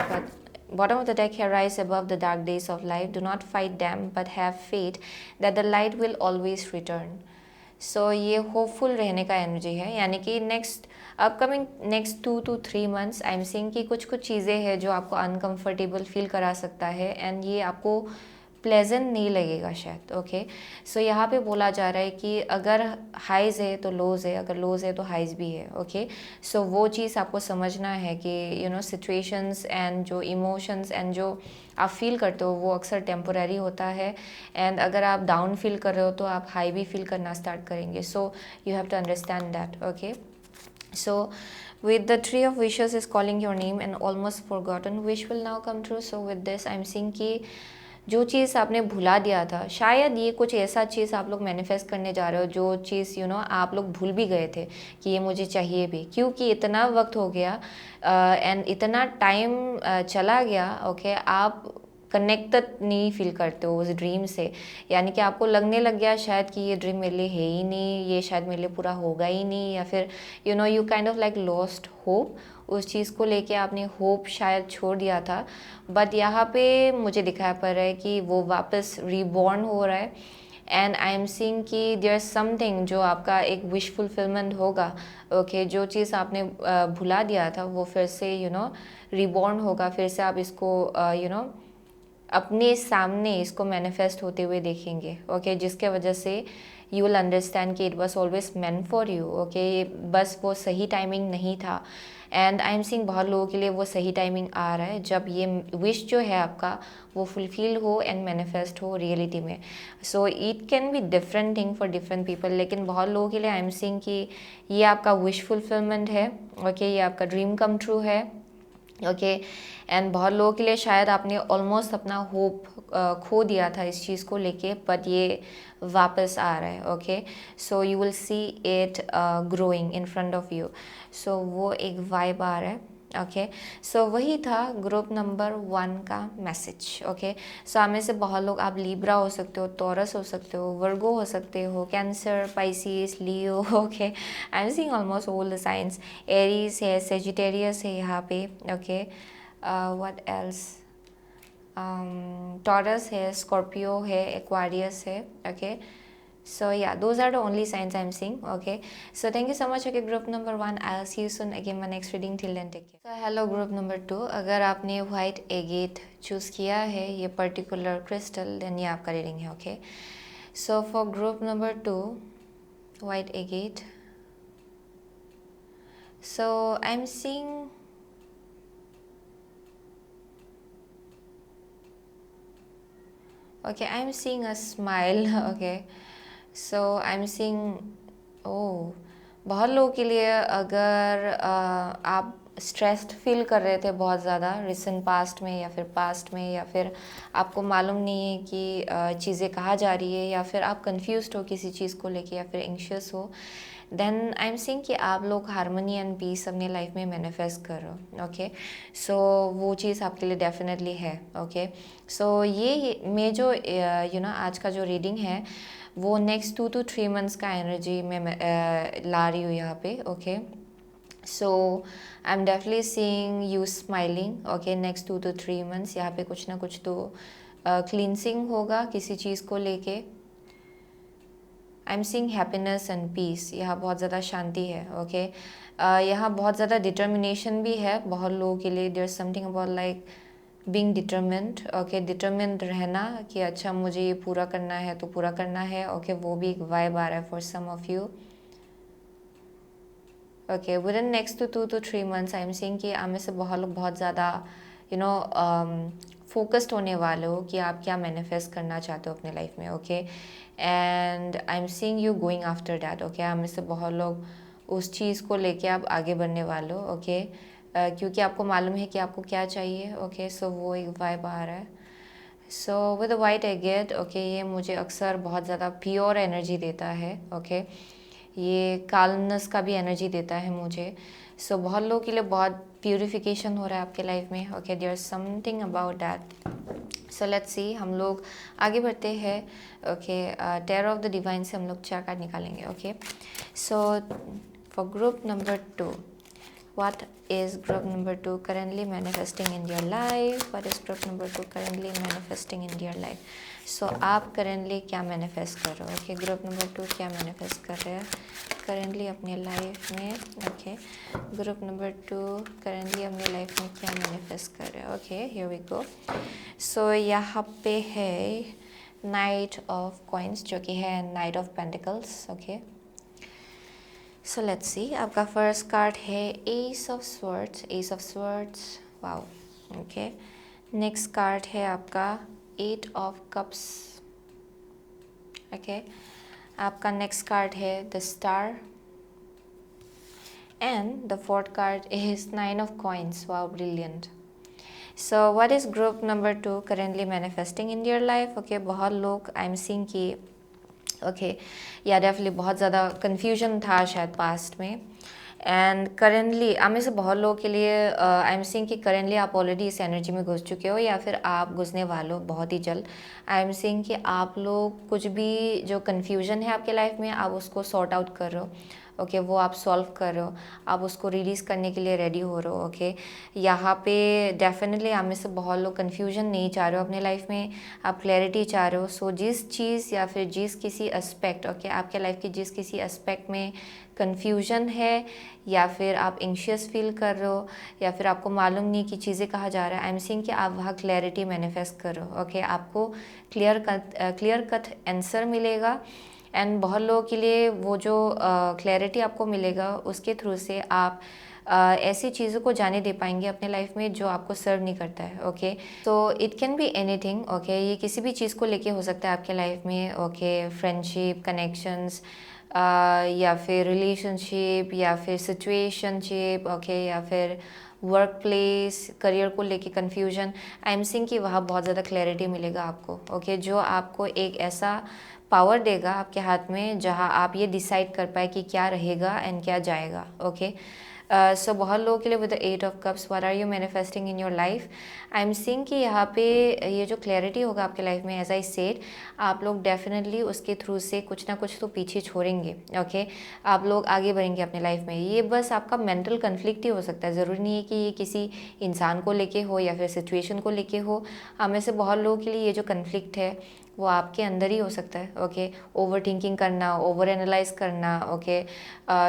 But bottom of the deck here, rise above the dark days of life, do not fight them but have faith that the light will always return. सो ये होपफुल रहने का एनर्जी है, यानी कि next upcoming next 2 to 3 months I am seeing कि कुछ कुछ चीज़ें हैं जो आपको अनकंफर्टेबल फील करा सकता है एंड ये आपको प्लेजेंट नहीं लगेगा शायद। ओके, सो यहाँ पे बोला जा रहा है कि अगर हाइज है तो लोज है, अगर लोज है तो हाइज भी है। ओके, सो वो चीज़ आपको समझना है कि यू नो सिचुएशंस एंड जो इमोशंस एंड जो आप फील करते हो वो अक्सर टेम्पोरेरी होता है, एंड अगर आप डाउन फील कर रहे हो तो आप हाई भी फील करना स्टार्ट करेंगे। So you have to understand that. Okay, so with the tree of wishes is calling your name and almost forgotten wish will now come true. So with this I'm seeing कि जो चीज़ आपने भुला दिया था, शायद ये कुछ ऐसा चीज़ आप लोग मैनिफेस्ट करने जा रहे हो जो चीज़ यू नो आप लोग भूल भी गए थे कि ये मुझे चाहिए भी, क्योंकि इतना वक्त हो गया एंड इतना टाइम चला गया। ओके, आप कनेक्टेड नहीं फील करते हो उस ड्रीम से, यानी कि आपको लगने लग गया शायद कि ये ड्रीम मेरे लिए है ही नहीं, ये शायद मेरे लिए पूरा होगा ही नहीं, या फिर you know you kind of like lost hope. उस चीज़ को लेके आपने होप शायद छोड़ दिया था, बट यहाँ पे मुझे दिखाई पड़ रहा है कि वो वापस रीबॉर्न हो रहा है एंड आई एम सीइंग कि देयर इज समथिंग जो आपका एक विश फुलफिलमेंट होगा। ओके, जो चीज़ आपने भुला दिया था वो फिर से यू नो रीबॉर्न होगा, फिर से आप इसको यू नो अपने सामने इसको मैनिफेस्ट होते हुए देखेंगे। ओके, जिसके वजह से यू विल अंडरस्टैंड कि it was always meant for you. Okay, बस वो सही टाइमिंग नहीं था एंड आई एम सीइंग बहुत लोगों के लिए वो सही टाइमिंग आ रहा है जब ये विश जो है आपका वो फुलफिल हो एंड मैनिफेस्ट हो रियलिटी में। So it can be different thing for different people, लेकिन बहुत लोगों के लिए आई एम सीइंग कि ये आपका विश फुलफिलमेंट है। ओके, ये आपका ड्रीम कम ट्रू है। ओके, एंड बहुत लोगों के लिए शायद आपने ऑलमोस्ट अपना होप खो दिया था इस चीज़ को लेके, बट ये वापस आ रहा है। Okay, so you will see it growing in front of you. So वो एक वाइब आ रहा है। ओके, सो वही था ग्रुप नंबर 1 का मैसेज। ओके, सो आप में से बहुत लोग आप लिब्रा हो सकते हो, टॉरस हो सकते हो, वर्गो हो सकते हो, cancer, Pisces, Leo. Okay, I am seeing almost all the science. Aries है, सेजिटेरियस है यहाँ पे। ओके, व्हाट एल्स, टॉरस है, स्कॉर्पियो है, एक्वारियस है। Okay, so yeah, those are the only signs I'm seeing. Okay, so thank you so much. Okay, group number 1, I'll see you soon again my next reading. Till then, take care. So hello group number 2, अगर आपने white agate चूज़ किया है ये पर्टिकुलर क्रिस्टल, देन ये आपका रीडिंग है। Okay, so for group number 2 white agate, so I'm seeing okay, I'm seeing a smile. Okay, so I am seeing oh बहुत लोगों के लिए अगर आप स्ट्रेस्ड फील कर रहे थे बहुत ज़्यादा रिसेंट पास्ट में या फिर पास्ट में, या फिर आपको मालूम नहीं है कि चीज़ें कहाँ जा रही है, या फिर आप कंफ्यूज्ड हो किसी चीज़ को लेके, या फिर एंग्शियस हो, देन आई एम सीइंग कि आप लोग हारमोनी एंड पीस अपने लाइफ में मैनिफेस्ट कर रहे हो। ओके, सो वो चीज़ आपके लिए डेफिनेटली है। ओके, सो ये मैं जो यू नो आज का जो रीडिंग है वो नेक्स्ट 2 to 3 months का एनर्जी में ला रही हूँ यहाँ पे। Okay, so I am definitely seeing you smiling. Okay, next 2 to 3 months यहाँ पे कुछ ना कुछ तो क्लींसिंग होगा किसी चीज़ को लेके। I am seeing happiness and peace, यहाँ बहुत ज़्यादा शांति है। ओके, यहाँ बहुत ज़्यादा डिटर्मिनेशन भी है बहुत लोगों के लिए। There is something about like being determined. Okay, determined रहना कि अच्छा मुझे ये पूरा करना है तो पूरा करना है। ओके, वो भी एक वाइब आ रहा है for some of you. Okay, within next 2 to 3 months I am seeing कि आप में से बहुत लोग बहुत ज़्यादा यू नो फोकस्ड होने वाले हो कि आप क्या मैनिफेस्ट करना चाहते हो अपने लाइफ में। Okay, and I am seeing you going after that. Okay, आप में से बहुत लोग उस चीज़ को लेके आप आगे बढ़ने वाले हो। ओके, क्योंकि आपको मालूम है कि आपको क्या चाहिए। ओके, सो वो एक वाइब आ रहा है। So with white agate, okay, ये मुझे अक्सर बहुत ज़्यादा प्योर एनर्जी देता है। ओके, ये काल्मनेस का भी एनर्जी देता है मुझे। सो बहुत लोगों के लिए बहुत प्यूरिफिकेशन हो रहा है आपके लाइफ में। Okay, there is something about that. So let's see, हम लोग आगे बढ़ते हैं। Okay, tarot of the divine से हम लोग 4 कार्ड निकालेंगे। Okay, so for group number 2, what is group number 2 currently manifesting in your life? What is group number 2 currently manifesting in your life? So आप currently क्या manifest कर रहे हो? Okay, group number 2 क्या manifest कर रहे हैं currently अपने life में? Okay, group number 2 currently अपने life में क्या manifest कर रहे हैं? Okay, here we go. So यहाँ पे है Knight of Coins जो कि है Knight of Pentacles. Okay. So let's see. आपका फर्स्ट कार्ड है Ace of Swords. Ace of Swords. Wow. Okay. Next card है आपका Eight of Cups. Okay. आपका नेक्स्ट कार्ड है The Star. And the fourth card is Nine of Coins. Wow, brilliant. So what is group number 2 currently manifesting in your life? Okay, बहुत लोग I'm seeing कि या डेफिनेटली बहुत ज़्यादा कन्फ्यूजन था शायद पास्ट में, एंड करेंटली आप में से बहुत लोगों के लिए आई एम सीइंग कि करेंटली आप ऑलरेडी इस एनर्जी में घुस चुके हो या फिर आप घुसने वाले हो बहुत ही जल्द। आई एम सीइंग कि आप लोग कुछ भी जो कन्फ्यूजन है आपके लाइफ में आप उसको सॉर्ट आउट कर रहे हो। ओके, वो आप सॉल्व कर रहे हो, आप उसको रिलीज़ करने के लिए रेडी हो रहे हो। ओके, यहाँ पे डेफिनेटली आप में से बहुत लोग कन्फ्यूजन नहीं चाह रहे हो अपने लाइफ में, आप क्लैरिटी चाह रहे हो। सो जिस चीज़ या फिर जिस किसी एस्पेक्ट आपके लाइफ के जिस किसी एस्पेक्ट में कन्फ्यूजन है या फिर आप एंशियस फील कर रहे हो या फिर आपको मालूम नहीं कि चीज़ें कहाँ जा रहा है, आई एम सीइंग कि आप वहाँ क्लैरिटी मैनिफेस्ट कर रहे हो। ओके, आपको क्लियर कट आंसर मिलेगा, एंड बहुत लोगों के लिए वो जो क्लैरिटी आपको मिलेगा उसके थ्रू से आप ऐसी चीज़ों को जाने दे पाएंगे अपने लाइफ में जो आपको सर्व नहीं करता है। ओके, तो it can be anything. Okay, ये किसी भी चीज़ को लेके हो सकता है आपके लाइफ में। ओके, फ्रेंडशिप, कनेक्शंस, या फिर रिलेशनशिप या फिर सिचुएशनशिप। ओके, या फिर वर्क प्लेस, करियर को लेके कन्फ्यूजन। आई एम सीइंग कि वहाँ बहुत ज़्यादा क्लैरिटी मिलेगा आपको। ओके, जो आपको एक ऐसा पावर देगा आपके हाथ में जहाँ आप ये डिसाइड कर पाए कि क्या रहेगा एंड क्या जाएगा। ओके, सो बहुत लोगों के लिए with the 8 of cups what are you manifesting in your life? I am seeing कि यहाँ पे ये जो क्लैरिटी होगा आपके लाइफ में, एज आई सेड, आप लोग डेफिनेटली उसके थ्रू से कुछ ना कुछ तो पीछे छोड़ेंगे। ओके, आप लोग आगे बढ़ेंगे अपने लाइफ में। ये बस आपका मेंटल कन्फ्लिक्ट ही हो सकता है, ज़रूरी नहीं है कि ये किसी इंसान को लेके हो या फिर सिचुएशन को लेके हो। आप में से बहुत लोगों के लिए ये जो कन्फ्लिक्ट है वो आपके अंदर ही हो सकता है। ओके, ओवर थिंकिंग करना, ओवर एनालाइज करना, ओके,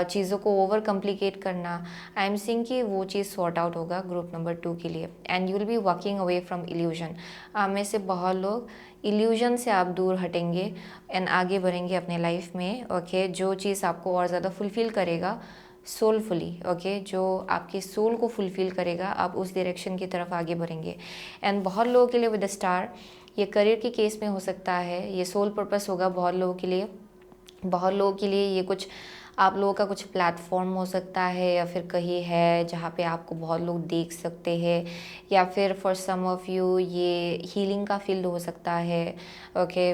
चीज़ों को ओवर कॉम्प्लिकेट करना। आई एम सीइंग कि वो चीज़ सॉर्ट आउट होगा ग्रुप नंबर 2 के लिए, and you will be walking away from illusion. आप में से बहुत लोग इल्यूजन से आप दूर हटेंगे एंड आगे बढ़ेंगे अपने लाइफ में। ओके, जो चीज़ आपको और ज़्यादा फुलफ़िल करेगा सोलफुली। ओके, जो आपके सोल को फुलफ़िल करेगा, आप उस डायरेक्शन की तरफ आगे बढ़ेंगे। एंड बहुत लोगों के लिए विद द स्टार ये करियर के केस में हो सकता है, ये सोल पर्पस होगा बहुत लोगों के लिए। बहुत लोगों के लिए ये कुछ आप लोगों का कुछ प्लेटफॉर्म हो सकता है या फिर कहीं है जहाँ पे आपको बहुत लोग देख सकते हैं, या फिर फॉर सम ऑफ़ यू ये हीलिंग का फील्ड हो सकता है। ओके,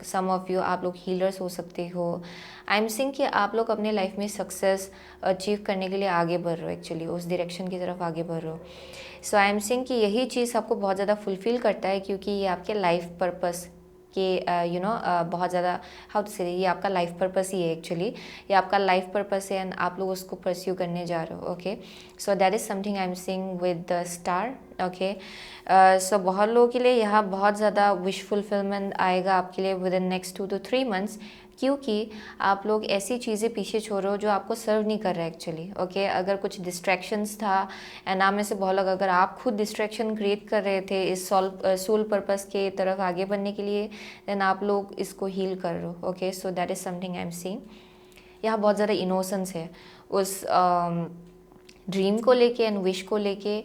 सम ऑफ़ यू आप लोग हीलर्स हो सकते हो। आई एम सीइंग कि आप लोग अपने लाइफ में सक्सेस अचीव करने के लिए आगे बढ़ रहे हो, एक्चुअली उस डायरेक्शन की तरफ आगे बढ़ रहे हो। सो आई एम सीइंग कि यही चीज़ आपको बहुत ज़्यादा फुलफ़िल करता है, क्योंकि ये आपके लाइफ पर्पस के बहुत ज़्यादा हाउ टू से, ये आपका लाइफ पर्पस ही है एक्चुअली, ये आपका लाइफ पर्पस है एंड आप लोग उसको परस्यू करने जा रहे हो। Okay, so that is something I am seeing with the star. Okay, so बहुत लोगों के लिए यहाँ बहुत ज़्यादा विश फुलफिलमेंट आएगा आपके लिए within next 2 to 3 months, क्योंकि आप लोग ऐसी चीज़ें पीछे छोड़ रहे हो जो आपको सर्व नहीं कर रहा है एक्चुअली। ओके, अगर कुछ डिस्ट्रैक्शंस था, एंड आप में से बहुत लोग अगर आप खुद डिस्ट्रैक्शन क्रिएट कर रहे थे इस सोल पर्पस के तरफ आगे बढ़ने के लिए, देन आप लोग इसको हील कर रहे हो। Okay, so that is something I am seeing. यहाँ बहुत ज़्यादा इनोसेंस है उस ड्रीम को लेके एंड विश को लेके,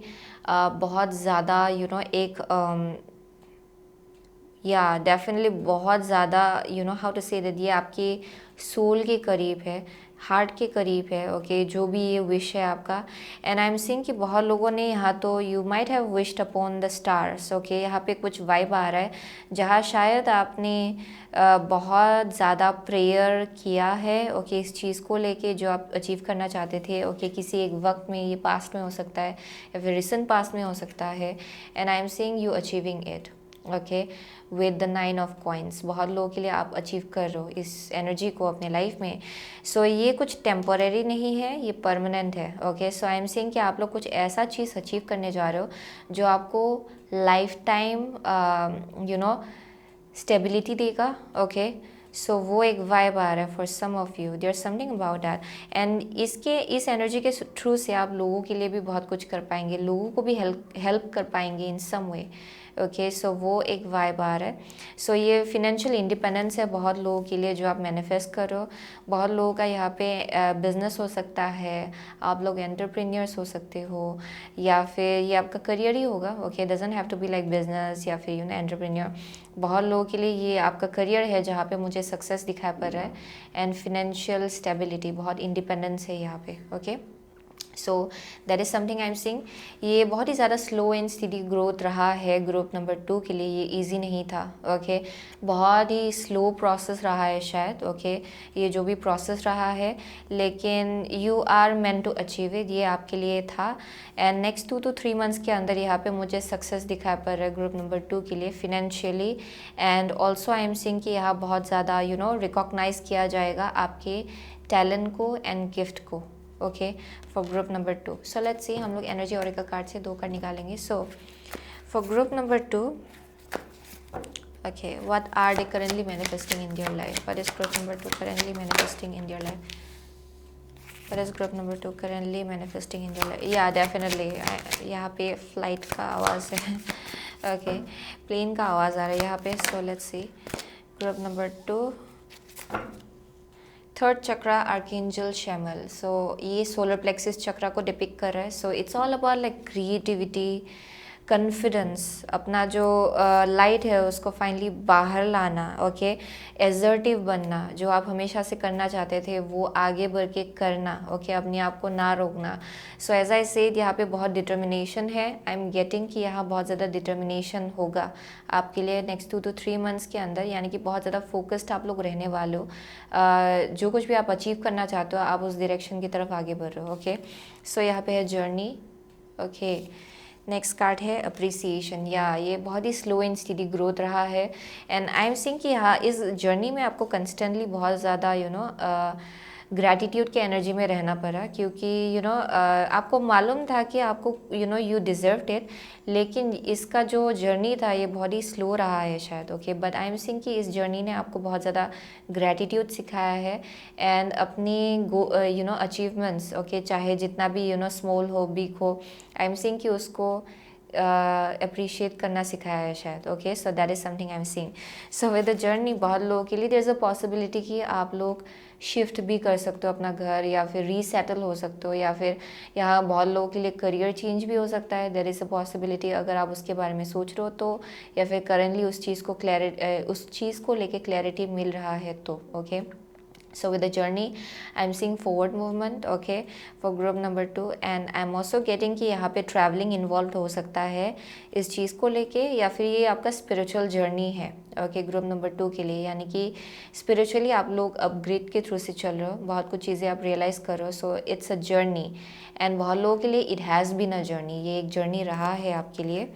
बहुत ज़्यादा एक या डेफिनेटली बहुत ज़्यादा हाउ टू से दैट ये आपके सोल के करीब है, हार्ट के करीब है। ओके, जो भी ये विश है आपका, एंड आई एम सीइंग कि बहुत लोगों ने यहाँ तो you might have wished upon the stars. Okay, यहाँ पे कुछ वाइब आ रहा है जहाँ शायद आपने बहुत ज़्यादा प्रेयर किया है। ओके, इस चीज़ को लेके जो आप अचीव करना चाहते थे। ओके, किसी एक वक्त में, ये पास्ट में हो सकता है या फिर रिसेंट पास्ट में हो सकता है, and I am seeing you achieving it. Okay, with the 9 of coins. बहुत लोगों के लिए आप अचीव कर रहे हो इस एनर्जी को अपने लाइफ में। सो ये कुछ टेम्पोरेरी नहीं है, ये परमानेंट है। Okay, so I am saying कि आप लोग कुछ ऐसा चीज़ अचीव करने जा रहे हो जो आपको लाइफ टाइम स्टेबिलिटी देगा। ओके, सो वो एक वाइब आ रहा है for some of you, there something about that. And इस एनर्जी के थ्रू से आप लोगों के लिए भी बहुत कुछ कर पाएंगे, लोगों को भी हेल्प कर पाएंगे इन सम वे। ओके, सो वो एक वाइब आ रहा है। सो ये फिनेंशियल इंडिपेंडेंस है बहुत लोगों के लिए जो आप मैनिफेस्ट कर रहे हो। बहुत लोगों का यहाँ पे बिजनेस हो सकता है, आप लोग एंटरप्रेन्योर्स हो सकते हो, या फिर ये आपका करियर ही होगा। Okay, doesn't have to be like business या फिर एंटरप्रेन्योर। बहुत लोगों के लिए ये आपका करियर है जहाँ पे मुझे सक्सेस दिखाई पड़ रहा है, एंड फिनेंशियल स्टेबिलिटी, बहुत इंडिपेंडेंस है यहाँ पे। Okay, so that is something I am seeing. ये बहुत ही ज़्यादा स्लो एंड स्टीडी ग्रोथ रहा है ग्रुप नंबर 2 के लिए, ये इजी नहीं था। ओके, बहुत ही स्लो प्रोसेस रहा है शायद। ओके, ये जो भी प्रोसेस रहा है, लेकिन you are meant to achieve it, ये आपके लिए था। एंड नेक्स्ट 2 to 3 मंथ्स के अंदर यहाँ पे मुझे सक्सेस दिखाई पड़ रहा है ग्रुप नंबर 2 के लिए financially. And also I am seeing कि यहाँ बहुत ज़्यादा रिकॉग्नाइज किया जाएगा आपके टैलेंट को एंड गिफ्ट को। Okay, for group number 2। So let's see, हम लोग एनर्जी ओरेकल कार्ड से 2 कार्ड निकालेंगे। सो for group number 2, okay, what are they currently manifesting in their life? What is group number 2 currently manifesting in their life? What is group number 2 currently manifesting in their life? Yeah, definitely यहाँ पे फ्लाइट का आवाज़ है। ओके, प्लेन का आवाज़ आ रहा है यहाँ पे। So let's see, group number 2, third chakra archangel Chamuel. So ये सोलर प्लेक्सिस चक्रा को डिपिक्ट कर रहा है। So it's all about like creativity, confidence, अपना जो लाइट है उसको फाइनली बाहर लाना। ओके, एजर्टिव बनना, जो आप हमेशा से करना चाहते थे वो आगे बढ़ के करना। ओके, अपने आप को ना रोकना। सो एज आई सेड, यहाँ पे बहुत डिटर्मिनेशन है। आई एम गेटिंग कि यहाँ बहुत ज़्यादा डिटर्मिनेशन होगा आपके लिए नेक्स्ट 2 to 3 मंथ्स के अंदर, यानी कि बहुत ज़्यादा फोकस्ड आप लोग रहने वाले हो। जो कुछ भी आप अचीव करना चाहते हो, आप उस डायरेक्शन की तरफ आगे बढ़ रहे हो। ओके, सो यहाँ पे है जर्नी। ओके, नेक्स्ट कार्ड है अप्रिसिएशन। या ये बहुत ही स्लो एंड स्टीडी ग्रोथ रहा है। एंड आई एम सीइंग कि हाँ, इस जर्नी में आपको कंस्टेंटली बहुत ज़्यादा ग्रैटिट्यूड के एनर्जी में रहना पड़ा, क्योंकि आपको मालूम था कि आपको यू डिज़र्व्ड इट, लेकिन इसका जो जर्नी था ये बहुत ही स्लो रहा है शायद। Okay, but I am seeing कि इस जर्नी ने आपको बहुत ज़्यादा ग्रैटिट्यूड सिखाया है, एंड अपनी अचीवमेंट्स, ओके, चाहे जितना भी स्मॉल हो बिग हो, आई एम सीइंग कि उसको अप्रिशिएट करना सिखाया है शायद। Okay, so that is something I am seeing. So with the journey, बहुत लोगों के लिए देयर इज़ अ पॉसिबिलिटी कि आप लोग शिफ्ट भी कर सकते हो अपना घर, या फिर रीसेटल हो सकते हो, या फिर यहाँ बहुत लोगों के लिए करियर चेंज भी हो सकता है। देयर इज़ अ पॉसिबिलिटी, अगर आप उसके बारे में सोच रहे हो तो, या फिर करेंटली उस चीज़ को लेके क्लैरिटी मिल रहा है तो। Okay, so with the journey I'm seeing forward movement, okay, for group number 2, and I'm also getting कि यहाँ पे traveling involved हो सकता है इस चीज़ को लेके, या फिर ये आपका spiritual journey है। ओके, ग्रुप नंबर 2 के लिए, यानी कि स्पिरिचुअली आप लोग अपग्रेड के थ्रू से चल रहे हो, बहुत कुछ चीज़ें आप रियलाइज़ कर रहे हो। So it's a journey, and बहुत लोगों के लिए it has been a journey, ये एक जर्नी रहा है आपके लिए।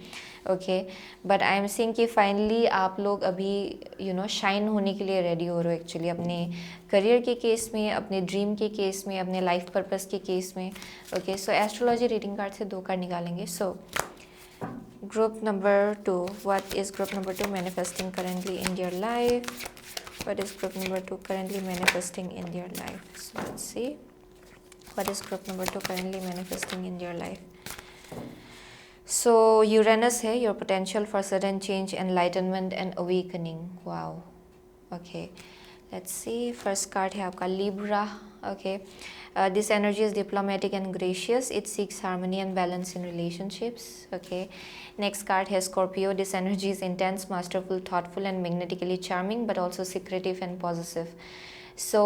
Okay, but I am seeing कि फाइनली आप लोग अभी शाइन होने के लिए रेडी हो रहे हो एक्चुअली, अपने करियर के केस में, अपने ड्रीम के केस में, अपने लाइफ पर्पस के केस में। ओके, सो एस्ट्रोलॉजी रीडिंग कार्ड से 2 कार्ड निकालेंगे। सो group number 2, what is group number 2 manifesting currently in their life? What is group number 2 currently manifesting in their life? So let's see, what is group number 2 currently manifesting in their life? So Uranus है, your potential for sudden change, enlightenment and awakening. Wow. Okay, let's see, first card है आपका Libra. Okay, this energy is diplomatic and gracious. It seeks harmony and balance in relationships. Okay, next card है Scorpio. This energy is intense, masterful, thoughtful and magnetically charming, but also secretive and possessive. So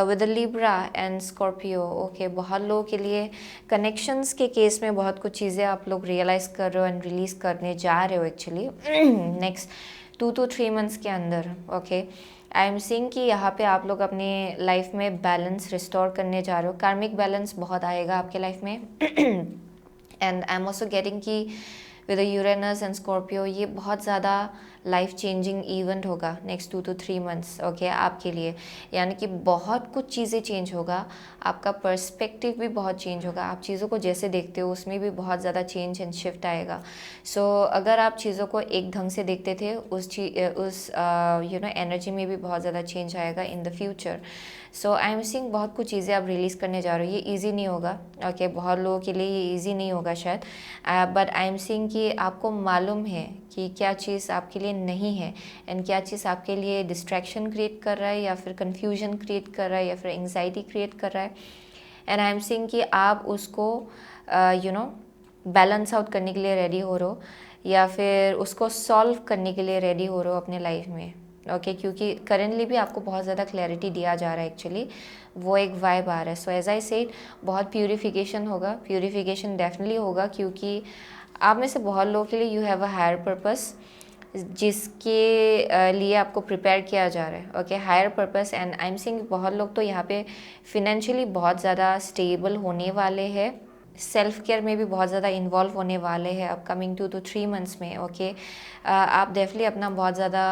with the Libra and Scorpio, okay, बहुत लोगों के लिए connections के केस में बहुत कुछ चीज़ें आप लोग रियलाइज़ कर रहे हो एंड रिलीज़ करने जा रहे हो एक्चुअली नेक्स्ट 2 to 3 मंथ्स के अंदर। ओके, आई एम सीइंग कि यहाँ पे आप लोग अपने लाइफ में बैलेंस रिस्टोर करने जा रहे हो, कार्मिक बैलेंस बहुत आएगा आपके लाइफ में। And I am also getting कि विद यूरेनस एंड स्कॉर्पियो, ये बहुत ज़्यादा लाइफ चेंजिंग इवेंट होगा नेक्स्ट 2 to 3 मंथ्स, ओके, आपके लिए। यानी कि बहुत कुछ चीज़ें चेंज होगा, आपका पर्सपेक्टिव भी बहुत चेंज होगा, आप चीज़ों को जैसे देखते हो उसमें भी बहुत ज़्यादा चेंज एंड शिफ्ट आएगा। सो अगर आप चीज़ों को एक ढंग से देखते थे, उस एनर्जी में भी बहुत ज़्यादा चेंज आएगा in the future. So I am seeing बहुत कुछ चीज़ें आप रिलीज़ करने जा रहे हो, ये ईजी नहीं होगा, ओके, बहुत लोगों के लिए ये ईजी नहीं होगा शायद, बट आई एम सीइंग कि आपको मालूम है कि क्या चीज़ आपके लिए नहीं है एंड क्या चीज़ आपके लिए डिस्ट्रैक्शन क्रिएट कर रहा है या फिर कन्फ्यूजन क्रिएट कर रहा है या फिर एंग्जाइटी क्रिएट कर रहा है। एंड आई एम सीइंग कि आप उसको बैलेंस आउट करने के लिए रेडी हो रहे हो या फिर उसको सॉल्व करने के लिए रेडी हो रहे हो अपने लाइफ में, ओके, क्योंकि करेंटली भी आपको बहुत ज़्यादा क्लैरिटी दिया जा रहा है, एक्चुअली वो एक वाइब आ रहा है। सो एज आई सेड, बहुत प्यूरिफिकेशन होगा, प्यूरिफिकेशन डेफिनेटली होगा, क्योंकि आप में से बहुत लोगों के लिए you have a higher purpose जिसके लिए आपको प्रिपेयर किया जा रहा है, okay, higher purpose. And I am seeing बहुत लोग तो यहाँ पे फिनेंशियली बहुत ज़्यादा स्टेबल होने वाले हैं, सेल्फ केयर में भी बहुत ज़्यादा इन्वॉल्व होने वाले हैं अपकमिंग 2 to 3 मंथ्स में, ओके। आप डेफिनेटली अपना बहुत ज़्यादा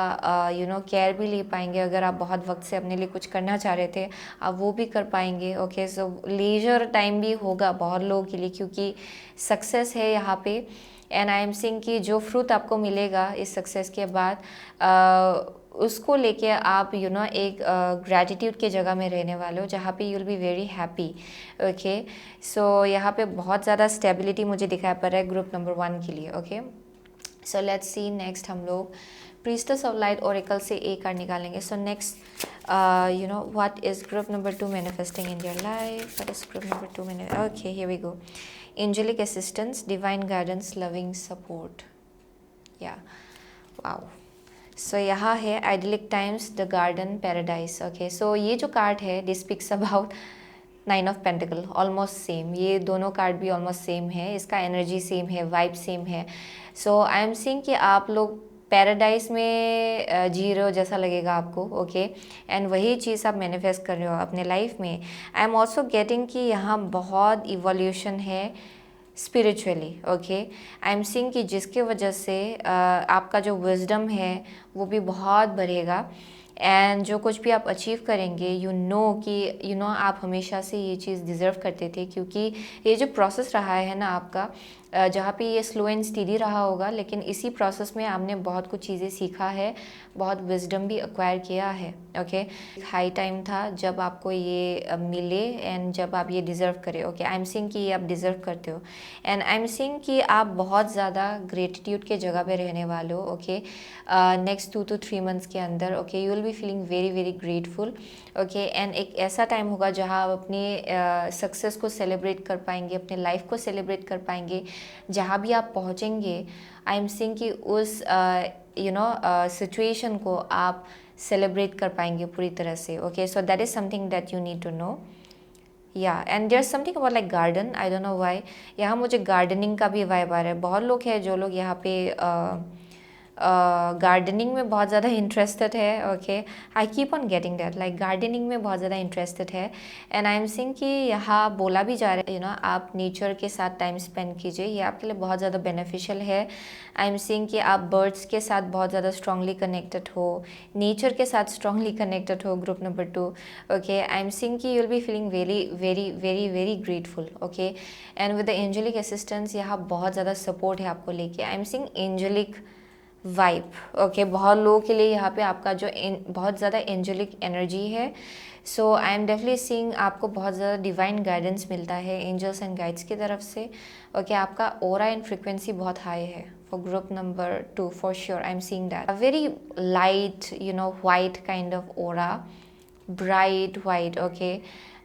केयर भी ले पाएंगे। अगर आप बहुत वक्त से अपने लिए कुछ करना चाह रहे थे, आप वो भी कर पाएंगे, ओके। सो लीजर टाइम भी होगा बहुत लोगों के लिए, क्योंकि सक्सेस है यहाँ पे। एंड आई एम सीइंग कि जो फ्रूट आपको मिलेगा इस सक्सेस के बाद, उसको लेके आप एक ग्रैटिट्यूड के जगह में रहने वाले हो, जहाँ पे you will be very happy, okay. So यहाँ पे बहुत ज़्यादा स्टेबिलिटी मुझे दिखाई पड़ रहा है ग्रुप नंबर 1 के लिए, okay. So let's C next हम लोग प्रीस्टेस ऑफ लाइट ओरेकल से एक कार्ड निकालेंगे। So next what is group number 2 manifesting in your life, what is group number 2 okay, here we go. Angelic assistance, divine guidance, loving support, या वाओ। सो यहाँ है idyllic times, the garden, paradise, okay. So ये जो कार्ड है this speaks about 9 of pentacle, almost same, ये दोनों कार्ड भी ऑलमोस्ट सेम है, इसका एनर्जी सेम है, वाइब सेम है। सो आई एम सीइंग कि आप लोग पैराडाइज में जी रहे हो जैसा लगेगा आपको, ओके। एंड वही चीज़ आप मैनिफेस्ट कर रहे हो अपने लाइफ में। आई एम ऑल्सो गेटिंग कि यहाँ बहुत इवोल्यूशन है spiritually, okay. I am seeing कि जिसके वजह से आपका जो विजडम है वो भी बहुत बढ़ेगा। एंड जो कुछ भी आप अचीव करेंगे, कि आप हमेशा से ये चीज़ डिज़र्व करते थे, क्योंकि ये जो प्रोसेस रहा है ना आपका, जहाँ पे ये स्लो एंड स्टीडी रहा होगा, लेकिन इसी प्रोसेस में आपने बहुत कुछ चीज़ें सीखा है, बहुत विजडम भी एक्वायर किया है, ओके। हाई टाइम था जब आपको ये मिले एंड जब आप ये डिज़र्व करें, ओके। आई एम सीइंग कि ये आप डिज़र्व करते हो। एंड आई एम सीइंग कि आप बहुत ज़्यादा ग्रेटिट्यूड के जगह पे रहने वाले हो, ओके, नेक्स्ट 2 to 3 मंथ्स के अंदर, okay. You will be feeling very very grateful, okay. And एक ऐसा टाइम होगा जहाँ आप अपनी सक्सेस को सेलिब्रेट कर पाएंगे, अपने लाइफ को सेलिब्रेट कर पाएंगे, जहाँ भी आप पहुँचेंगे। आई एम सीइंग कि उस सिचुएशन को आप सेलिब्रेट कर पाएंगे पूरी तरह से, okay. So that is something that you need to know, या। And there something about like garden, I don't know why, यहाँ मुझे गार्डनिंग का भी वाइब आ रहा है। बहुत लोग हैं जो लोग यहाँ पे गार्डनिंग में बहुत ज़्यादा इंटरेस्टेड है, okay. I keep on getting that, like gardening में बहुत ज़्यादा इंटरेस्टेड है। एंड आई एम सीइंग कि यहाँ बोला भी जा रहा है आप नेचर के साथ टाइम स्पेंड कीजिए, ये आपके लिए बहुत ज़्यादा बेनिफिशियल है। आई एम सीइंग कि आप बर्ड्स के साथ बहुत ज़्यादा स्ट्रांगली कनेक्टेड हो, नेचर के साथ स्ट्रांगली कनेक्टेड हो, group number 2, okay. I am seeing कि you will be feeling very very very very grateful, okay. And with the angelic assistance यहाँ बहुत ज़्यादा सपोर्ट है आपको लेके। I am seeing angelic vibe, okay. बहुत लोगों के लिए यहाँ पे आपका जो बहुत ज़्यादा एंजेलिक एनर्जी है। So I am definitely seeing आपको बहुत ज़्यादा डिवाइन गाइडेंस मिलता है एंजल्स एंड गाइड्स की तरफ से, ओके। आपका ऑरा एंड फ्रिक्वेंसी बहुत हाई है for group number 2, for sure. I am seeing that a very light white kind of aura, bright white, okay,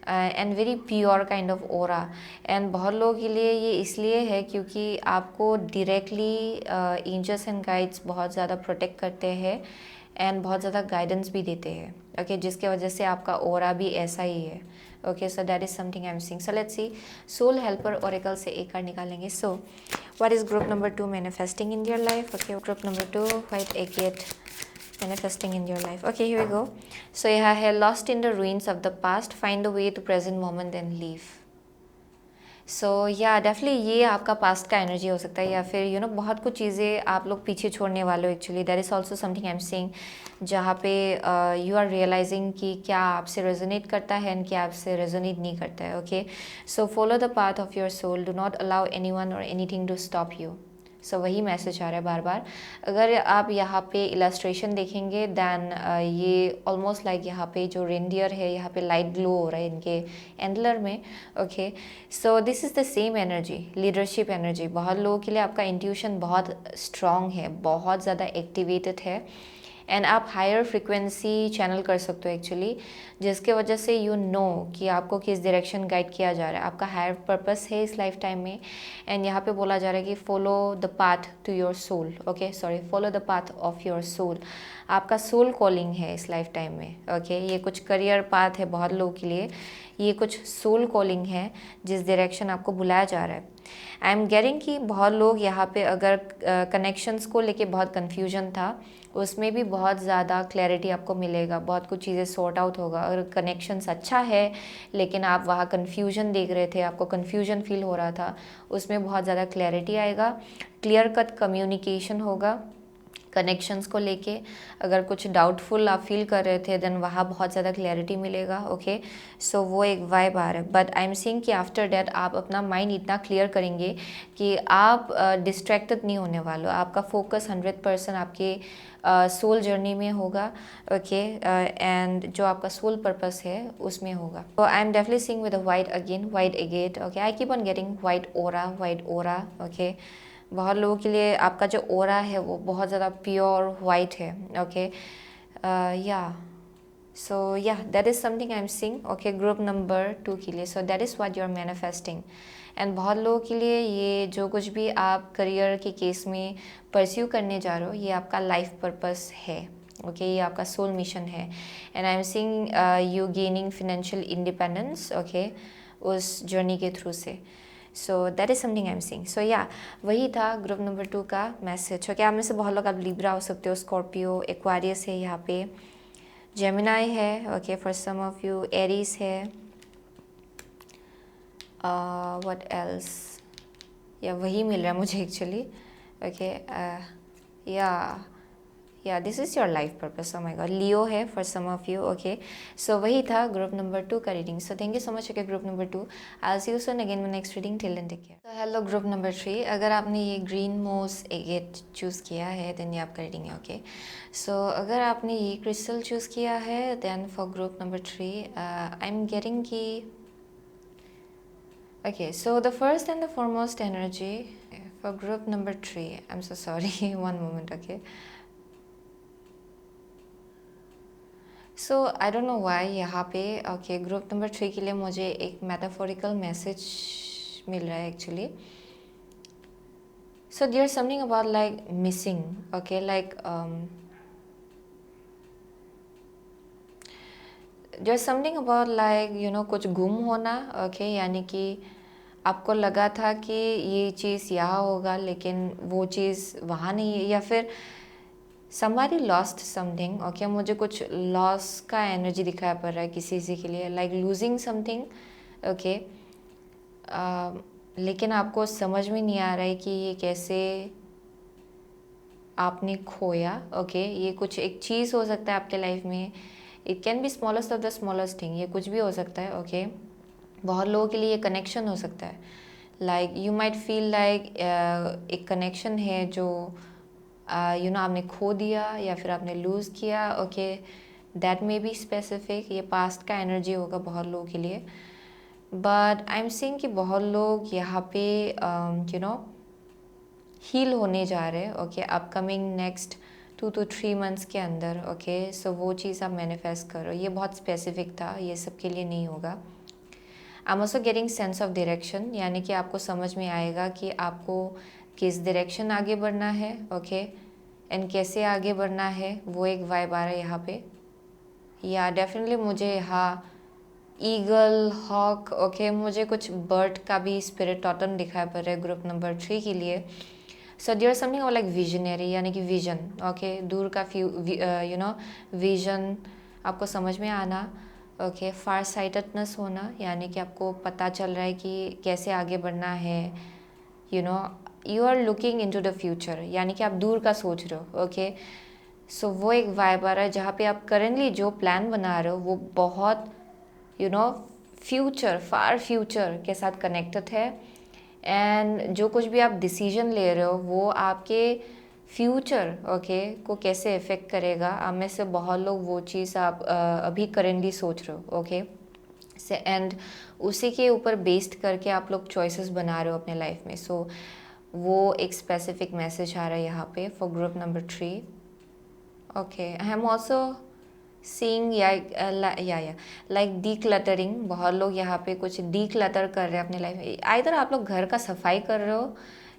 and very pure kind of aura. And बहुत लोगों के लिए ये इसलिए है क्योंकि आपको डायरेक्टली एंजल्स एंड गाइड्स बहुत ज़्यादा प्रोटेक्ट करते हैं एंड बहुत ज़्यादा गाइडेंस भी देते हैं, ओके, जिसके वजह से आपका ओरा भी ऐसा ही है, okay. So that is something I am seeing. So let's see, soul helper oracle से एक कार्ड निकालेंगे। So what is group number 2 manifesting in your life, okay. Group number 2, white agate manifesting in your life, okay, here we go. So यहाँ है lost in the ruins of the past, find a way to present moment and leave. सो या डेफिनेटली ये आपका पास्ट का एनर्जी हो सकता है, या फिर बहुत कुछ चीज़ें आप लोग पीछे छोड़ने वाले हो actually. That is also something I am saying, जहाँ पे यू आर रियलाइजिंग कि क्या आपसे रेजोनेट करता है एंड क्या आपसे रेजोनेट नहीं करता है। Okay, so follow the path of your soul, do not allow anyone और anything to stop you. So वही मैसेज आ रहा है बार बार। अगर आप यहाँ पे इलस्ट्रेशन देखेंगे दैन ये ऑलमोस्ट लाइक यहाँ पे जो रेनडियर है यहाँ पे लाइट ग्लो हो रहा है इनके एंडलर में। Okay, so this is the same energy, leadership energy. बहुत लोगों के लिए आपका इंट्यूशन बहुत स्ट्रॉन्ग है, बहुत ज़्यादा एक्टिवेटेड है, एंड आप हायर फ्रिक्वेंसी चैनल कर सकते हो एक्चुअली, जिसके वजह से यू नो कि आपको किस डायरेक्शन गाइड किया जा रहा है। आपका हायर पर्पस है इस लाइफ टाइम में, एंड यहाँ पे बोला जा रहा है कि follow the path to your soul. Okay, sorry, follow the path of your soul. आपका सोल कॉलिंग है इस लाइफ टाइम में। ओके, ये कुछ करियर पाथ है बहुत लोगों के लिए, ये कुछ सोल कॉलिंग है जिस डायरेक्शन आपको बुलाया जा रहा है। आई एम गेटिंग कि बहुत लोग यहाँ पे अगर कनेक्शंस को लेके बहुत कन्फ्यूजन था, उसमें भी बहुत ज़्यादा क्लैरिटी आपको मिलेगा, बहुत कुछ चीज़ें सॉर्ट आउट होगा। अगर कनेक्शंस अच्छा है लेकिन आप वहाँ कन्फ्यूजन देख रहे थे, आपको कन्फ्यूजन फील हो रहा था, उसमें बहुत ज़्यादा क्लैरिटी आएगा, क्लियर कट कम्युनिकेशन होगा कनेक्शंस को लेके। अगर कुछ डाउटफुल आप फील कर रहे थे देन वहाँ बहुत ज़्यादा क्लैरिटी मिलेगा। ओके, सो वो एक वाइब आ रहा है। बट आई एम सीइंग कि आफ्टर डैट आप अपना माइंड इतना क्लियर करेंगे कि आप डिस्ट्रैक्टेड नहीं होने वाले हो। आपका फोकस 100% आपके सोल जर्नी में होगा। ओके, एंड जो आपका सोल पर्पस है उसमें होगा। तो आई am definitely seeing with white again, white agate. Okay, I keep on getting white aura, white aura. Okay, बहुत लोगों के लिए आपका जो ओरा है वो बहुत ज़्यादा प्योर वाइट है। Okay, yeah so yeah that is something I am seeing. Okay, group number 2 के लिए, so that is what you are manifesting. And बहुत लोगों के लिए ये जो कुछ भी आप करियर के केस में परस्यू करने जा रहे हो, ये आपका लाइफ पर्पस है। ओके, ये आपका सोल मिशन है, and I am seeing you gaining financial independence. Okay, उस जर्नी के थ्रू से। So that is something I am seeing. So या वही था ग्रुप नंबर 2 का मैसेज। ओके, आप में से बहुत लोग आप लिब्रा हो सकते हो, स्कॉर्पियो, एक्वारियस है यहाँ पे, जेमिनाई है। Okay, for some of you Aries है, व्हाट एल्स, या वही मिल रहा है मुझे एक्चुअली। ओके, या this is your life purpose. Oh my god, Leo है for some of you. Okay, so वही था ग्रुप नंबर 2 का reading. So thank you so much. Okay, group number 2, I will see you soon again in next reading. Till then take care. तो हेलो ग्रुप नंबर 3, अगर आपने ये ग्रीन मोस एगेट चूज़ किया है देन ये आपका रीडिंग है। ओके, सो अगर आपने ये क्रिस्टल चूज़ किया है then for group number 3 I am getting की okay, so the first and the foremost energy for group number 3, I'm so sorry, one moment. Okay, so I don't know why यहाँ पे okay group number 3 के लिए मुझे एक metaphorical message मिल रहा है actually. so there's something about like missing, okay, like there's something about like कुछ गुम होना। ओके, यानी कि आपको लगा था कि ये चीज़ यहाँ होगा लेकिन वो चीज़ वहाँ नहीं है, या फिर somebody lost something। ओके, मुझे कुछ लॉस का एनर्जी दिखाया पड़ रहा है किसी के लिए, लाइक लूजिंग समथिंग। ओके, लेकिन आपको समझ में नहीं आ रहा है कि ये कैसे आपने खोया। ओके, ये कुछ एक चीज़ हो सकता है आपके लाइफ में, it can B smallest of the smallest thing, ये कुछ भी हो सकता है। ओके, बहुत लोगों के लिए ये कनेक्शन हो सकता है, like you might feel like एक कनेक्शन है जो आपने खो दिया या फिर आपने लूज़ किया। Okay, that may be specific, ये पास्ट का एनर्जी होगा बहुत लोगों के लिए। बट आई एम सीइंग कि बहुत लोग यहाँ पे हील होने जा रहे हैं। Okay, upcoming next 2 to 3 months के अंदर। ओके, सो वो चीज़ आप मैनिफेस्ट करो, ये बहुत स्पेसिफिक था, ये सबके लिए नहीं होगा। I am also getting sense of direction, यानी कि आपको समझ में आएगा कि आपको किस डायरेक्शन आगे बढ़ना है। ओके, एंड कैसे आगे बढ़ना है, वो एक वाइब आ रहा है यहाँ पे। या डेफिनेटली मुझे यहाँ ईगल, हॉक, ओके, मुझे कुछ बर्ड का भी स्पिरिट टोटम दिखाई पड़ रहा है ग्रुप नंबर 3 के लिए। So there something like visionary, यानी कि विजन। ओके, दूर का विजन आपको समझ में आना। ओके, फार साइटेडनेस होना, यानी कि आपको पता चल रहा है कि कैसे आगे बढ़ना है, you know, you are looking into the future, यानी कि आप दूर का सोच रहे हो। ओके, सो वो एक वाइब आ रहा है जहाँ पे आप करेंटली जो प्लान बना रहे हो वो बहुत फ्यूचर, फार फ्यूचर के साथ कनेक्टेड है। एंड जो कुछ भी आप डिसीजन ले रहे हो वो आपके फ्यूचर को कैसे इफ़ेक्ट करेगा, आप में से बहुत लोग वो चीज़ आप अभी करेंटली सोच रहे हो। ओके से एंड उसी के ऊपर बेस्ड करके आप लोग चॉइसेस बना रहे हो अपने लाइफ में। सो वो एक स्पेसिफिक मैसेज आ रहा है यहाँ पे for group number 3। Okay, I am also seeing या लाइक डी क्लटरिंग। बहुत लोग यहाँ पे कुछ डी क्लटर कर रहे हैं अपने लाइफ में। आइदर आप लोग घर का सफाई कर रहे हो,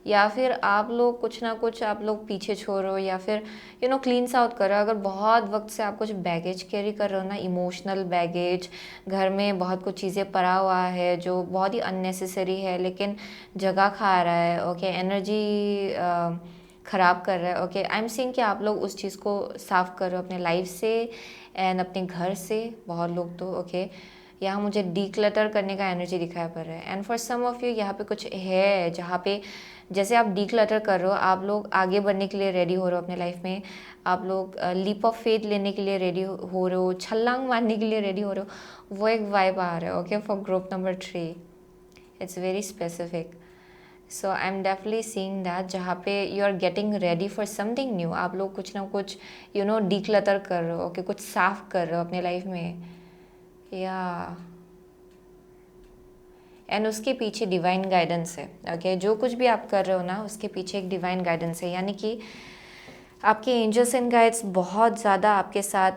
या फिर आप लोग कुछ ना कुछ आप लोग पीछे छोड़ रहे हो, या फिर क्लीन्स आउट कर रहे हो। अगर बहुत वक्त से आप कुछ बैगेज कैरी कर रहे हो ना, इमोशनल बैगेज, घर में बहुत कुछ चीज़ें पड़ा हुआ है जो बहुत ही अननेसेसरी है लेकिन जगह खा रहा है, ओके, एनर्जी ख़राब कर रहा है। ओके, आई एम सीइंग कि आप लोग उस चीज़ को साफ़ कर रहे हो अपने लाइफ से एंड अपने घर से, बहुत लोग तो। ओके, यहाँ मुझे डीक्लटर करने का एनर्जी दिखाई पड़ रहा है। And for some of you यहाँ पे कुछ है जहाँ पे जैसे आप डीक्लटर कर रहे हो, आप लोग आगे बढ़ने के लिए रेडी हो रहे हो अपने लाइफ में, आप लोग लीप ऑफ फेथ लेने के लिए रेडी हो रहे हो, छलांग मारने के लिए रेडी हो रहे हो, वो एक वाइब आ रहा है। Okay, for group number 3 it's very specific. So I am definitely seeing that जहाँ पे you are getting ready for something new. आप लोग कुछ ना कुछ डीक्लटर कर रहे हो, ओके, कुछ साफ कर रहे हो अपने लाइफ में, या एंड उसके पीछे डिवाइन गाइडेंस है। ओके, जो कुछ भी आप कर रहे हो ना उसके पीछे एक डिवाइन गाइडेंस है, यानी कि आपके एंजल्स एंड गाइड्स बहुत ज़्यादा आपके साथ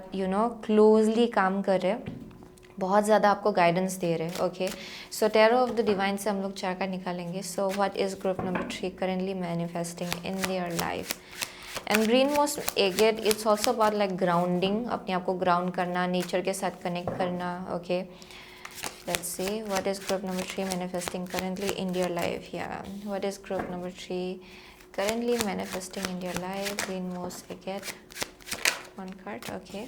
क्लोजली काम कर रहे हैं, बहुत ज़्यादा आपको गाइडेंस दे रहे हैं। Okay, so tarot of the divine से हम लोग 4 कार्ड निकालेंगे। So what is group number 3 currently manifesting in their life? And green most agate it's also about like grounding, अपने आप को ग्राउंड करना, नेचर के साथ कनेक्ट करना। Okay, let's see what is group number 3 manifesting currently in your life. Yeah, what is group number 3 currently manifesting in your life? Green moss, I get 1 card. Okay,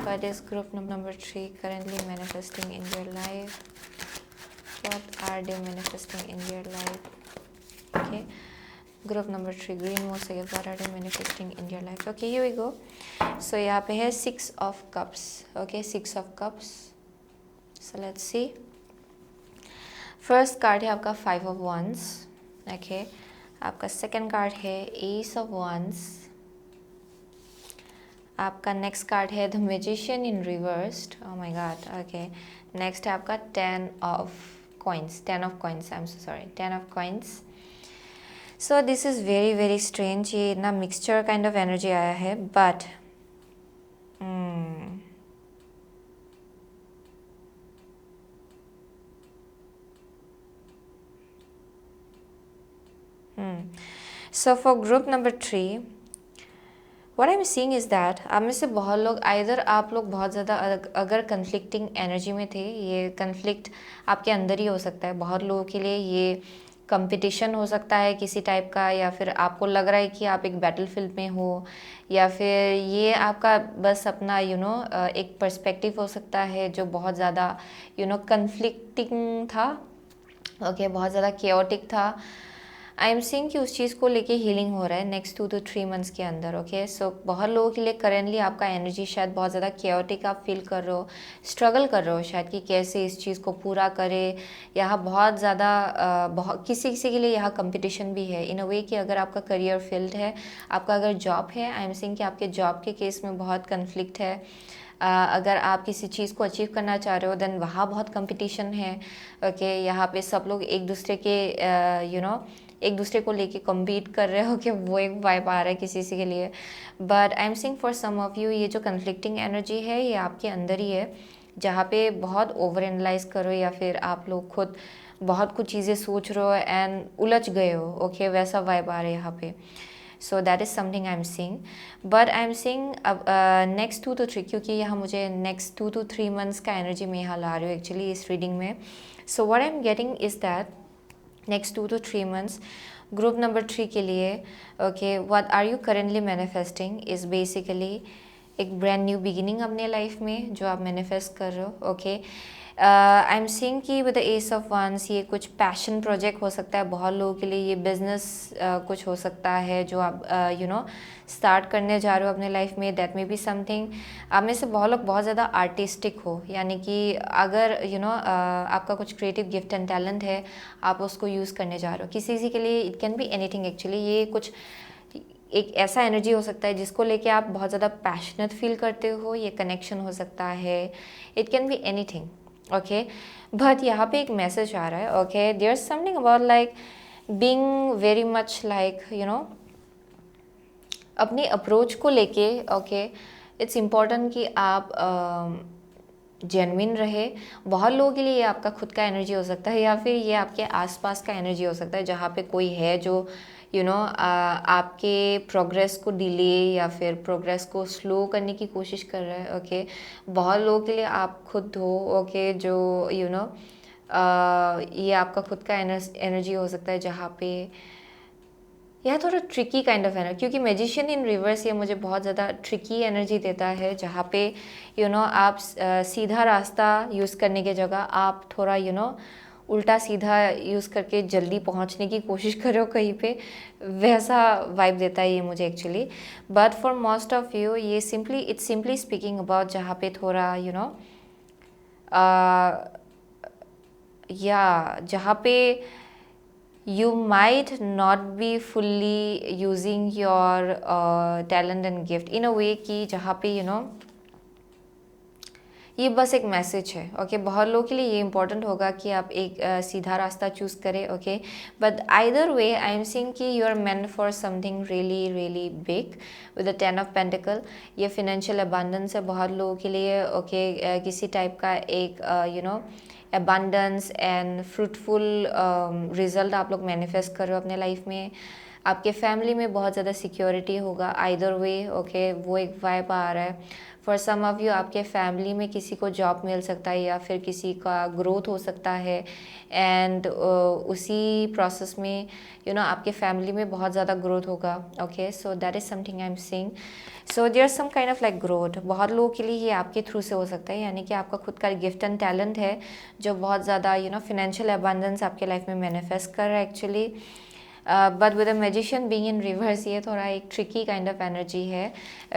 what is group number 3 currently manifesting in your life? What are they manifesting in your life? Okay, group number 3 green moss, I get what are they manifesting in your life? Okay, here we go. So यहाँ पे है 6 of cups. Okay, 6 of cups. So let's see. First card है आपका 5 of wands. ओके, आपका सेकंड कार्ड है एस ऑफ wands. आपका नेक्स्ट कार्ड है the magician in reversed. Oh my God. Okay, next है आपका 10 of coins. 10 of coins, I am so sorry, 10 of coins. So this is very very strange. ये ना मिक्सचर काइंड ऑफ एनर्जी आया है, but so for group number 3 what I am seeing is that आप में से बहुत लोग, आइदर आप लोग बहुत ज़्यादा अगर कन्फ्लिक्टिंग एनर्जी में थे, ये कन्फ्लिक्ट आपके अंदर ही हो सकता है। बहुत लोगों के लिए ये कंपटीशन हो सकता है किसी टाइप का, या फिर आपको लग रहा है कि आप एक बैटलफील्ड में हो, या फिर ये आपका बस अपना एक पर्सपेक्टिव हो सकता है जो बहुत ज़्यादा कन्फ्लिक्टिंग था। ओके, बहुत ज़्यादा केओटिक था। आई एम सीइंग कि उस चीज़ को लेके हीलिंग हो रहा है नेक्स्ट 2 to 3 मंथ्स के अंदर। ओके, सो बहुत लोगों के लिए करेंटली आपका एनर्जी शायद बहुत ज़्यादा केओटिक आप फील कर रहे हो, स्ट्रगल कर रहे हो शायद कि कैसे इस चीज़ को पूरा करे। यहाँ बहुत ज़्यादा बहुत किसी किसी के लिए यहाँ कंपटीशन भी है इन अ वे कि अगर आपका करियर फील्ड है, आपका अगर जॉब है, आई एम सीइंग कि आपके जॉब के केस में बहुत कन्फ्लिक्ट है। अगर आप किसी चीज़ को अचीव करना चाह रहे हो देन वहाँ बहुत कंपटीशन है। ओके, यहाँ पे सब लोग एक दूसरे के एक दूसरे को लेके कम्पीट कर रहे हो, कि वो एक वाइब आ रहा है किसी किसी के लिए। But I am seeing for some of you ये जो कन्फ्लिक्टिंग एनर्जी है ये आपके अंदर ही है, जहाँ पे बहुत ओवर एनालाइज करो, या फिर आप लोग खुद बहुत कुछ चीज़ें सोच रहे हो एंड उलझ गए हो। ओके, वैसा वाइब आ रहा है यहाँ पे। So that is something I am seeing. But I am seeing अब नेक्स्ट 2 to 3, क्योंकि यहाँ मुझे नेक्स्ट 2 to 3 मंथ्स का एनर्जी में यहाँ ला रही हूँ एक्चुअली इस रीडिंग में। So what I am getting is that next 2 to 3 months group number 3 के लिए, okay, what are you currently manifesting is basically एक ब्रांड न्यू बिगिनिंग अपने लाइफ में जो आप मैनिफेस्ट कर रहे हो। ओके, आई एम सीइंग कि with the ace of wands ये कुछ पैशन प्रोजेक्ट हो सकता है बहुत लोगों के लिए, ये बिजनेस कुछ हो सकता है जो आप स्टार्ट करने जा रहे हो अपने लाइफ में। दैट मे बी समथिंग, आप में से बहुत लोग बहुत ज़्यादा आर्टिस्टिक हो, यानी कि अगर आपका कुछ क्रिएटिव गिफ्ट एंड टैलेंट है, आप उसको यूज़ करने जा रहे हो किसी के लिए। It can be anything actually, ये कुछ एक ऐसा एनर्जी हो सकता है जिसको लेके आप बहुत ज़्यादा पैशनेट फील करते हो, ये कनेक्शन हो सकता है, it can be anything. Okay, but यहाँ पे एक मैसेज आ रहा है। Okay, there is something about like being very much like अपनी अप्रोच को लेके। ओके, इट्स इम्पॉर्टेंट कि आप जेन्युइन रहे। बहुत लोगों के लिए ये आपका खुद का एनर्जी हो सकता है, या फिर ये आपके आसपास का एनर्जी हो सकता है जहाँ पे कोई है जो आपके प्रोग्रेस को डिले या फिर प्रोग्रेस को स्लो करने की कोशिश कर रहा है। ओके, बहुत लोगों के लिए आप खुद हो। ओके, जो ये आपका खुद का एनर्जी हो सकता है जहाँ पे यह थोड़ा ट्रिकी काइंड ऑफ एनर्जी, क्योंकि मैजिशियन इन रिवर्स ये मुझे बहुत ज़्यादा ट्रिकी एनर्जी देता है, जहाँ पे आप सीधा रास्ता यूज़ करने की जगह आप थोड़ा उल्टा सीधा यूज़ करके जल्दी पहुंचने की कोशिश करो कहीं पे, वैसा वाइब देता है ये मुझे actually. But for most of you ये इट्स सिंपली स्पीकिंग अबाउट जहाँ पे थोड़ा जहाँ पे you might not be fully using your talent and gift in a way कि जहाँ पे ये बस एक मैसेज है। ओके, बहुत लोगों के लिए ये इंपॉर्टेंट होगा कि आप एक सीधा रास्ता चूज़ करें। Okay, but either way I am seeing कि you are meant for something really really big with the 10 of pentacle. ये फिनेंशियल अबंडेंस है बहुत लोगों के लिए। ओके, किसी टाइप का एक abundance एंड फ्रूटफुल रिजल्ट आप लोग मैनिफेस्ट कर रहे हो अपने लाइफ में। आपके फैमिली में बहुत ज़्यादा सिक्योरिटी होगा आइदर वे। ओके, वो एक वाइब आ रहा है। फॉर सम ऑफ यू आपके फैमिली में किसी को जॉब मिल सकता है या फिर किसी का ग्रोथ हो सकता है, एंड उसी प्रोसेस में आपके फैमिली में बहुत ज़्यादा ग्रोथ होगा। Okay, so that is something I am seeing. So there some kind of like growth बहुत लोगों के लिए ये आपके थ्रू से हो सकता है, यानी कि आपका खुद का गिफ्ट एंड टैलेंट है जो बहुत ज़्यादा फाइनेंशियल अबंडेंस आपके लाइफ में मैनिफेस्ट कर रहा है actually. But with a magician being in reverse ये थोड़ा एक ट्रिकी काइंड ऑफ एनर्जी है।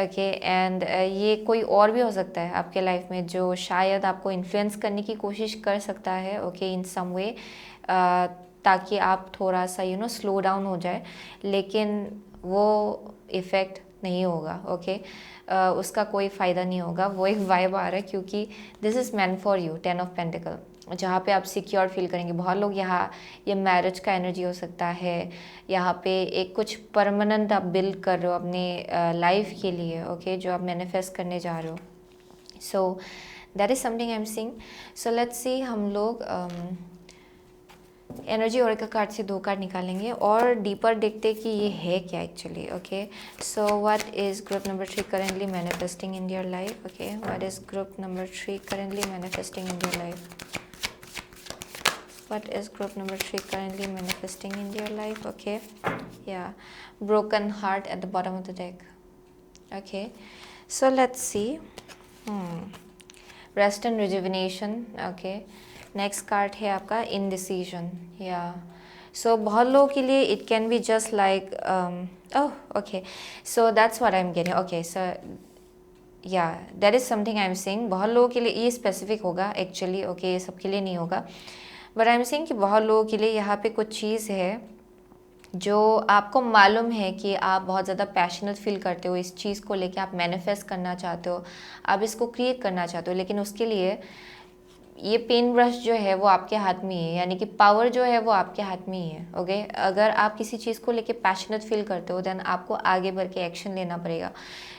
ओके, एंड ये कोई और भी हो सकता है आपके लाइफ में जो शायद आपको इन्फ्लुएंस करने की कोशिश कर सकता है। ओके, इन सम वे, ताकि आप थोड़ा सा स्लो डाउन हो जाए, लेकिन वो इफ़ेक्ट नहीं होगा। ओके, उसका कोई फ़ायदा नहीं होगा। वो एक वाइब आ रहा है क्योंकि this is man for you 10 of pentacle, जहाँ पे आप सिक्योर फील करेंगे। बहुत लोग यहाँ ये मैरिज का एनर्जी हो सकता है, यहाँ पे एक कुछ परमानेंट आप बिल्ड कर रहे हो अपने लाइफ के लिए। ओके, जो आप मैनिफेस्ट करने जा रहे हो। सो that is something I am seeing. So let's see, हम लोग एनर्जी ओरेकल कार्ड से 2 कार्ड निकालेंगे और डीपर देखते कि ये है क्या actually. Okay, so what is group number 3 currently manifesting in your life. Okay, what is group number 3 currently manifesting in your life. What is group number 3 currently manifesting in your life? Okay, yeah, broken heart at the bottom of the deck. Okay, so let's see. Rest and rejuvenation. Okay, next card है आपका indecision. Yeah, so बहुत लोगों के लिए it can be just like oh okay, so that's what I'm getting. Okay, so yeah, that is something I'm saying. बहुत लोगों के लिए ये स्पेसिफिक होगा एक्चुअली। ओके, ये सबके लिए नहीं होगा, बट आई एम सेइंग कि बहुत लोगों के लिए यहाँ पे कुछ चीज़ है जो आपको मालूम है कि आप बहुत ज़्यादा पैशनेट फील करते हो इस चीज़ को लेके, आप मैनिफेस्ट करना चाहते हो, आप इसको क्रिएट करना चाहते हो, लेकिन उसके लिए ये पेन ब्रश जो है वो आपके हाथ में ही है, यानी कि पावर जो है वो आपके हाथ में ही है। ओके, अगर आप किसी चीज़ को लेके पैशनेट फील करते हो देन आपको आगे बढ़ के एक्शन लेना पड़ेगा।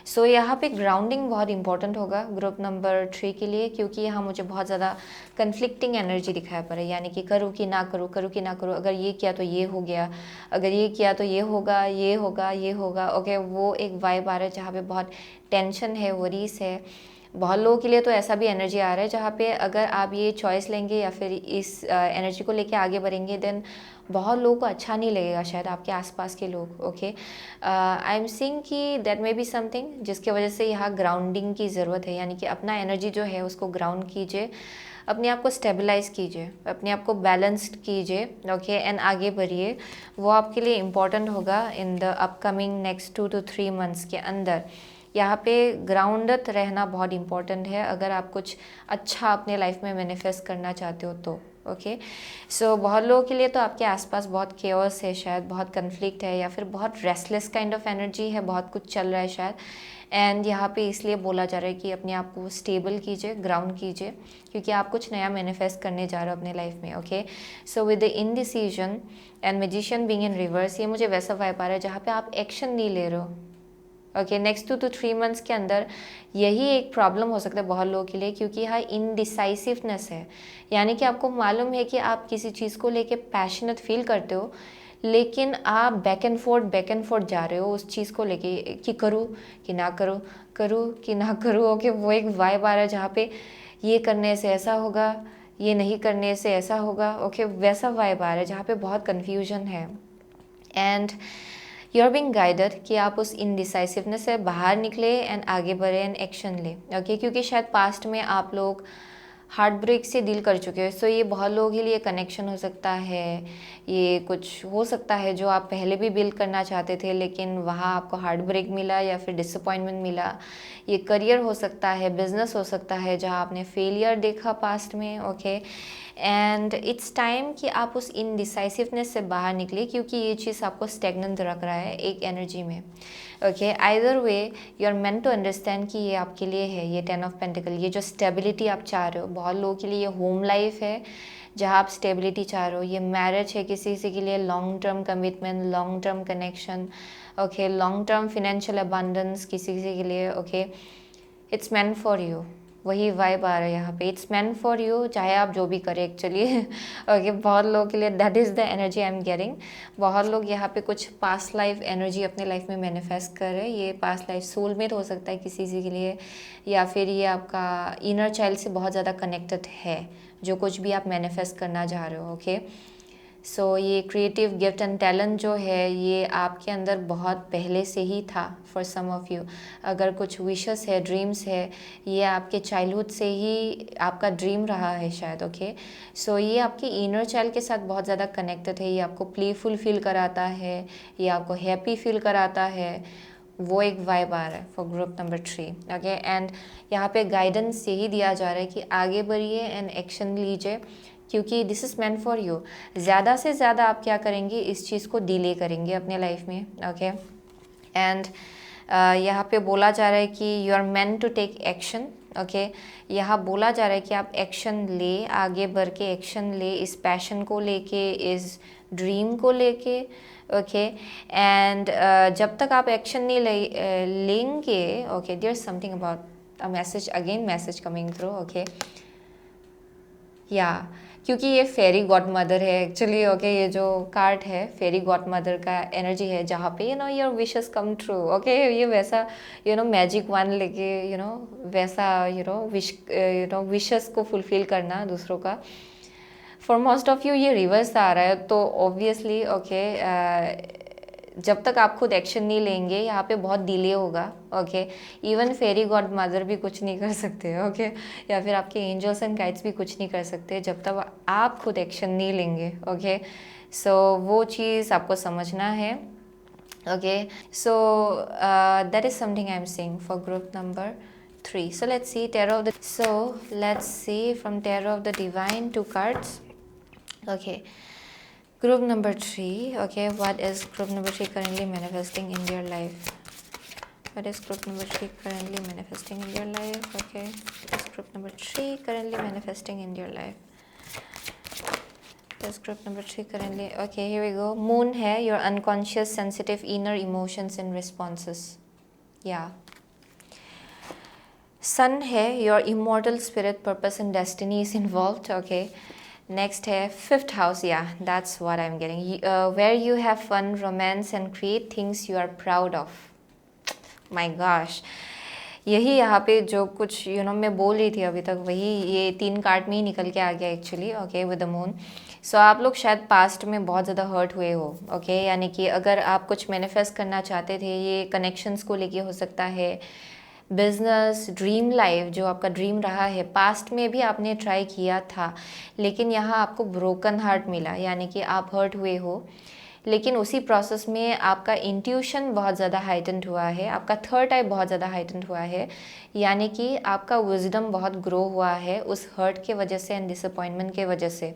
सो यहाँ पे ग्राउंडिंग बहुत इंपॉर्टेंट होगा ग्रुप नंबर 3 के लिए, क्योंकि यहाँ मुझे बहुत ज़्यादा कन्फ्लिक्टिंग एनर्जी दिखाई पड़ रही है, यानी कि करूँ कि ना करूँ, करूँ कि ना करूँ, अगर ये किया तो ये हो गया, अगर ये किया तो ये होगा, ये होगा, ये होगा। ओके, वो एक वाइब आ रहा है जहाँ पे बहुत टेंशन है, वरीज है, बहुत लोगों के लिए तो ऐसा भी एनर्जी आ रहा है जहाँ पे अगर आप ये चॉइस लेंगे या फिर इस एनर्जी को लेके आगे बढ़ेंगे, देन बहुत लोगों को अच्छा नहीं लगेगा, शायद आपके आसपास के लोग। ओके, आई एम सीइंग कि दैट मे बी समथिंग जिसके वजह से यहाँ ग्राउंडिंग की ज़रूरत है, यानी कि अपना एनर्जी जो है उसको ग्राउंड कीजिए, अपने आप को स्टेबलाइज कीजिए, अपने आप को बैलेंस्ड कीजिए। ओके, एंड आगे बढ़िए। वो आपके लिए इम्पॉर्टेंट होगा इन the upcoming next 2 to 3 months के अंदर। यहाँ पे ग्राउंडेड रहना बहुत इम्पॉर्टेंट है अगर आप कुछ अच्छा अपने लाइफ में मैनिफेस्ट करना चाहते हो तो। ओके, सो बहुत लोगों के लिए तो आपके आसपास बहुत केओस है, शायद बहुत कन्फ्लिक्ट है, या फिर बहुत रेस्टलेस काइंड ऑफ एनर्जी है, बहुत कुछ चल रहा है शायद। एंड यहाँ पे इसलिए बोला जा रहा है कि अपने आप को स्टेबल कीजिए, ग्राउंड कीजिए, क्योंकि आप कुछ नया मैनिफेस्ट करने जा रहे हो अपने लाइफ में। Okay, so with the indecision and magician being in reverse, ये मुझे वैसा वाइब आ रहा है जहाँ पे आप एक्शन नहीं ले रहे हो। ओके, नेक्स्ट 2 to 3 मंथ्स के अंदर यही एक प्रॉब्लम हो सकता है बहुत लोगों के लिए, क्योंकि यहाँ इनडिसाइसिवनेस है, यानी कि आपको मालूम है कि आप किसी चीज़ को लेके पैशनेट फील करते हो, लेकिन आप बैक एंड फोर्थ जा रहे हो उस चीज़ को लेके कि करूँ कि ना करूँ, करूँ कि ना करूँ। ओके, वो एक वाइब आ रहा है जहाँ पे ये करने से ऐसा होगा, ये नहीं करने से ऐसा होगा। ओके, वैसा वाइब आ रहा है जहाँ पे बहुत कन्फ्यूजन है। And you are being guided कि आप उस इनडिसाइसिवनेस से बाहर निकले एंड आगे बढ़े एंड एक्शन ले। ओके, क्योंकि शायद पास्ट में आप लोग हार्ट ब्रेक से डील कर चुके हो, सो ये बहुत लोगों के लिए कनेक्शन हो सकता है, ये कुछ हो सकता है जो आप पहले भी बिल्ड करना चाहते थे लेकिन वहाँ आपको हार्ट ब्रेक मिला या फिर डिसअपॉइंटमेंट मिला। ये करियर हो सकता है, बिजनेस हो सकता है जहाँ आपने फेलियर देखा पास्ट में। ओके, एंड इट्स टाइम कि आप उस इनडिसाइसिवनेस से बाहर निकले, क्योंकि ये चीज़ आपको स्टेगनेंट रख रहा है एक एनर्जी में। Okay, either way you are meant to understand कि ये आपके लिए है, ये 10 ऑफ पेंटिकल, ये जो स्टेबिलिटी आप चाह रहे हो। बहुत लोगों के लिए ये होम लाइफ है जहाँ आप स्टेबिलिटी चाह रहे हो, ये मैरिज है किसी किसी के लिए, long term commitment, long term connection. Okay, long term financial abundance किसी किसी के लिए। Okay, it's meant for you, वही वाइब आ रहा है यहाँ पे, इट्स मेंट फॉर यू, चाहे आप जो भी करें एक्चुअली। ओके, बहुत लोगों के लिए that is the energy I am getting. बहुत लोग यहाँ पे कुछ पास्ट लाइफ एनर्जी अपने लाइफ में मैनिफेस्ट कर रहे हैं। ये पास्ट लाइफ सोलमेट हो सकता है किसी किसी के लिए, या फिर ये आपका इनर चाइल्ड से बहुत ज़्यादा कनेक्टेड है जो कुछ भी आप मैनिफेस्ट करना चाह रहे हो। ओके, सो ये क्रिएटिव गिफ्ट एंड टैलेंट जो है ये आपके अंदर बहुत पहले से ही था फॉर सम ऑफ यू। अगर कुछ विशेस है, ड्रीम्स है, ये आपके चाइल्डहुड से ही आपका ड्रीम रहा है शायद। ओके, सो ये आपके इनर चाइल्ड के साथ बहुत ज़्यादा कनेक्टेड है, ये आपको प्लेफुल फील कराता है, ये आपको हैप्पी फील कराता है। वो एक वाइब आ रहा है for group number 3। Okay, and यहाँ पे गाइडेंस यही दिया जा रहा है कि आगे बढ़िए एंड एक्शन लीजिए, क्योंकि this is meant for you. ज़्यादा से ज़्यादा आप क्या करेंगे, इस चीज़ को डिले करेंगे अपने लाइफ में। ओके, एंड यहाँ पे बोला जा रहा है कि you are meant to take action. Okay, यहाँ बोला जा रहा है कि आप एक्शन ले, आगे बढ़ के एक्शन ले, इस पैशन को लेके, इस ड्रीम को लेके। ओके, एंड जब तक आप एक्शन नहीं लेंगे, okay, there is something about a message, again message coming through. Okay, या क्योंकि ये फेरी गॉड मदर है एक्चुअली। ओके, ये जो कार्ड है फेरी गॉड मदर का एनर्जी है जहाँ पे your wishes come true. Okay, ये वैसा मैजिक वन लेके वैसा विशेस को फुलफिल करना दूसरों का। फॉर मोस्ट ऑफ यू ये रिवर्स आ रहा है, तो ऑब्वियसली ओके, जब तक आप खुद एक्शन नहीं लेंगे यहाँ पे बहुत डिले होगा। ओके, इवन फेरी गॉड मदर भी कुछ नहीं कर सकते। ओके, या फिर आपके एंजल्स एंड गाइड्स भी कुछ नहीं कर सकते जब तक आप खुद एक्शन नहीं लेंगे। ओके, सो वो चीज़ आपको समझना है। Okay, so that is something I am seeing for group number 3. So let's see tarot of the, so let's see from tarot of the divine 2 cards. Okay, group number 3. Okay, what is group number 3 currently manifesting in your life? What is group number 3 currently manifesting in your life? Okay, what is group number 3 currently manifesting in your life? What is group number 3 currently? Okay, here we go. Moon है, your unconscious sensitive inner emotions and responses. Yeah. Sun है, your immortal spirit, purpose and destiny is involved. Okay, next है 5th house. Yeah, that's what I'm getting. Where you have fun, romance and create things you are proud of. My gosh, यही यहाँ पे जो कुछ मैं बोल रही थी अभी तक, वही ये 3 कार्ड में ही निकल के आ गया actually, okay, with the moon. So आप लोग शायद पास्ट में बहुत ज़्यादा हर्ट हुए हो, ओके, यानी कि अगर आप कुछ मैनिफेस्ट करना चाहते थे, ये कनेक्शंस को लेके हो सकता है, बिजनेस, ड्रीम लाइफ, जो आपका ड्रीम रहा है, पास्ट में भी आपने ट्राई किया था, लेकिन यहाँ आपको ब्रोकन हार्ट मिला, यानी कि आप हर्ट हुए हो। लेकिन उसी प्रोसेस में आपका इंट्यूशन बहुत ज़्यादा हाइटेंड हुआ है, आपका थर्ड आई बहुत ज़्यादा हाइटेंड हुआ है, यानी कि आपका विजडम बहुत ग्रो हुआ है उस हर्ट के वजह से एंड डिसअपॉइंटमेंट के वजह से।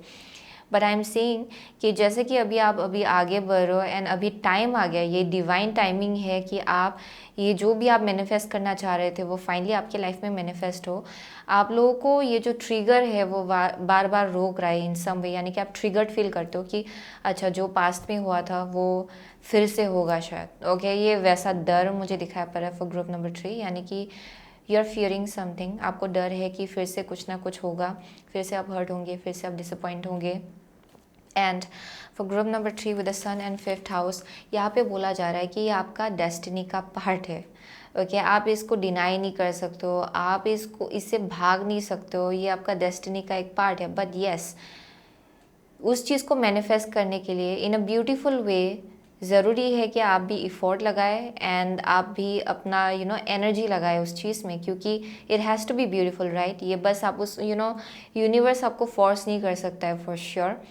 बट आई एम सेइंग कि जैसे कि आप अभी आगे बढ़ रहे हो एंड अभी टाइम आ गया, ये डिवाइन टाइमिंग है कि आप ये जो भी आप मैनिफेस्ट करना चाह रहे थे वो फाइनली आपके लाइफ में मैनिफेस्ट हो। आप लोगों को ये जो ट्रिगर है वो बार बार रोक रहा है इन सम वे, यानी कि आप ट्रिगर्ड फील करते हो कि अच्छा जो पास्ट में हुआ था वो फिर से होगा शायद, ओके, ये वैसा डर मुझे दिखाई पड़ रहा है फॉर ग्रुप नंबर 3, यानी कि यू आर फियरिंग समथिंग, आपको डर है कि फिर से कुछ ना कुछ होगा, फिर से आप हर्ट होंगे, फिर से आप डिसअपॉइंट होंगे। And for group number 3 with the sun and 5th house, यहाँ पे बोला जा रहा है कि ये आपका डेस्टिनी का पार्ट है, ओके, आप इसको डिनाई नहीं कर सकते हो, आप इससे भाग नहीं सकते हो, ये आपका डेस्टिनी का एक पार्ट है। बट येस, उस चीज़ को मैनिफेस्ट करने के लिए इन अ ब्यूटीफुल वे ज़रूरी है कि आप भी इफ़ोर्ट लगाए एंड आप भी अपना एनर्जी लगाए उस चीज़ में, क्योंकि it has to be beautiful, right. ये बस आप उस यूनिवर्स आपको फोर्स नहीं कर सकता है फॉर श्योर।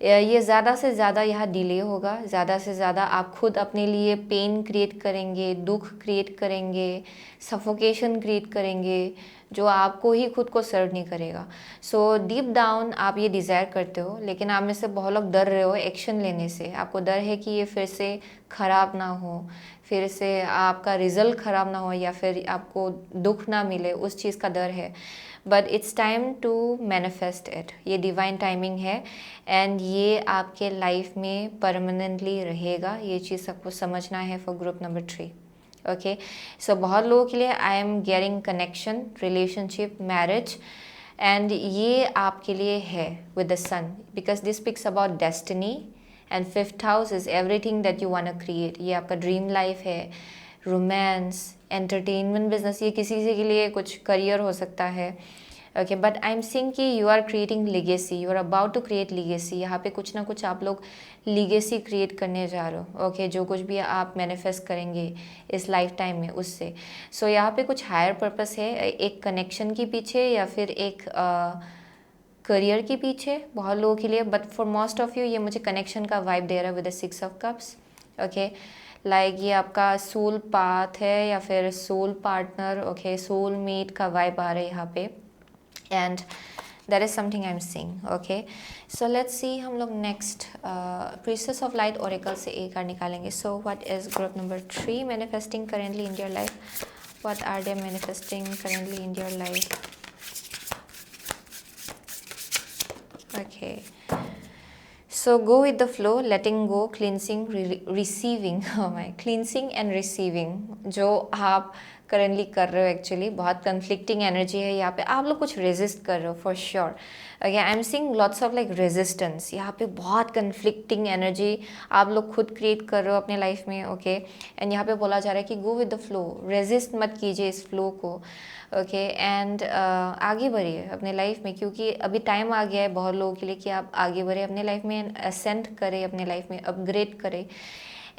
ये ज़्यादा से ज़्यादा यहाँ डिले होगा, ज़्यादा से ज़्यादा आप खुद अपने लिए पेन क्रिएट करेंगे, दुख क्रिएट करेंगे, सफोकेशन क्रिएट करेंगे, जो आपको ही खुद को सर्व नहीं करेगा। सो डीप डाउन आप ये डिज़ायर करते हो, लेकिन आप में से बहुत लोग डर रहे हो एक्शन लेने से। आपको डर है कि ये फिर से ख़राब ना हो, फिर से आपका रिज़ल्ट ख़राब ना हो, या फिर आपको दुख ना मिले, उस चीज़ का डर है। But it's time to manifest it, ये डिवाइन टाइमिंग है एंड ये आपके लाइफ में परमानेंटली रहेगा, ये चीज़ आपको समझना है for group number 3, okay. So बहुत लोगों के लिए I am getting connection, relationship, marriage, and ये आपके लिए है with the sun, because this speaks about destiny and 5th house is everything that you want to create. ये आपका ड्रीम लाइफ है, रोमांस, एंटरटेनमेंट, बिजनेस, ये किसी के लिए कुछ करियर हो सकता है, okay. But I am seeing कि you are creating legacy, you are about to create legacy. यहाँ पे कुछ ना कुछ आप लोग लीगेसी क्रिएट करने जा रहे हो, ओके, जो कुछ भी आप मैनिफेस्ट करेंगे इस लाइफ टाइम में उससे। सो यहाँ पे कुछ हायर पर्पस है, एक कनेक्शन के पीछे या फिर एक करियर के पीछे बहुत लोगों के लिए। But for most of you ये मुझे कनेक्शन का वाइब दे रहा है with the 6 of cups, okay. Like ये आपका सोल पाथ है या फिर soul partner, okay, soulmate का वाइब आ रहा है यहाँ पे, and that is something I'm seeing, okay. So let's see, हम लोग next princess of light Oracle से एक कार्ड निकालेंगे. So what is group number 3 manifesting currently in your life? What are they manifesting currently in your life? Okay, so go with the flow, letting go, cleansing, receiving. Oh my, cleansing and receiving जो आप करेंटली कर रहे हो, एक्चुअली बहुत कन्फ्लिक्टिंग एनर्जी है यहाँ पे. आप लोग कुछ रेजिस्ट कर रहे हो for sure. Okay, I am seeing lots of like resistance. यहाँ पे बहुत कन्फ्लिक्टिंग एनर्जी आप लोग खुद क्रिएट कर रहे हो अपने लाइफ में, ओके. एंड यहाँ पे बोला जा रहा है कि go with the flow, resist मत कीजिए इस फ्लो को, ओके. एंड आगे बढ़िए अपने लाइफ में, क्योंकि अभी टाइम आ गया है बहुत लोगों के लिए कि आप आगे बढ़े अपने लाइफ में, असेंड करें अपने लाइफ में, अपग्रेड करें.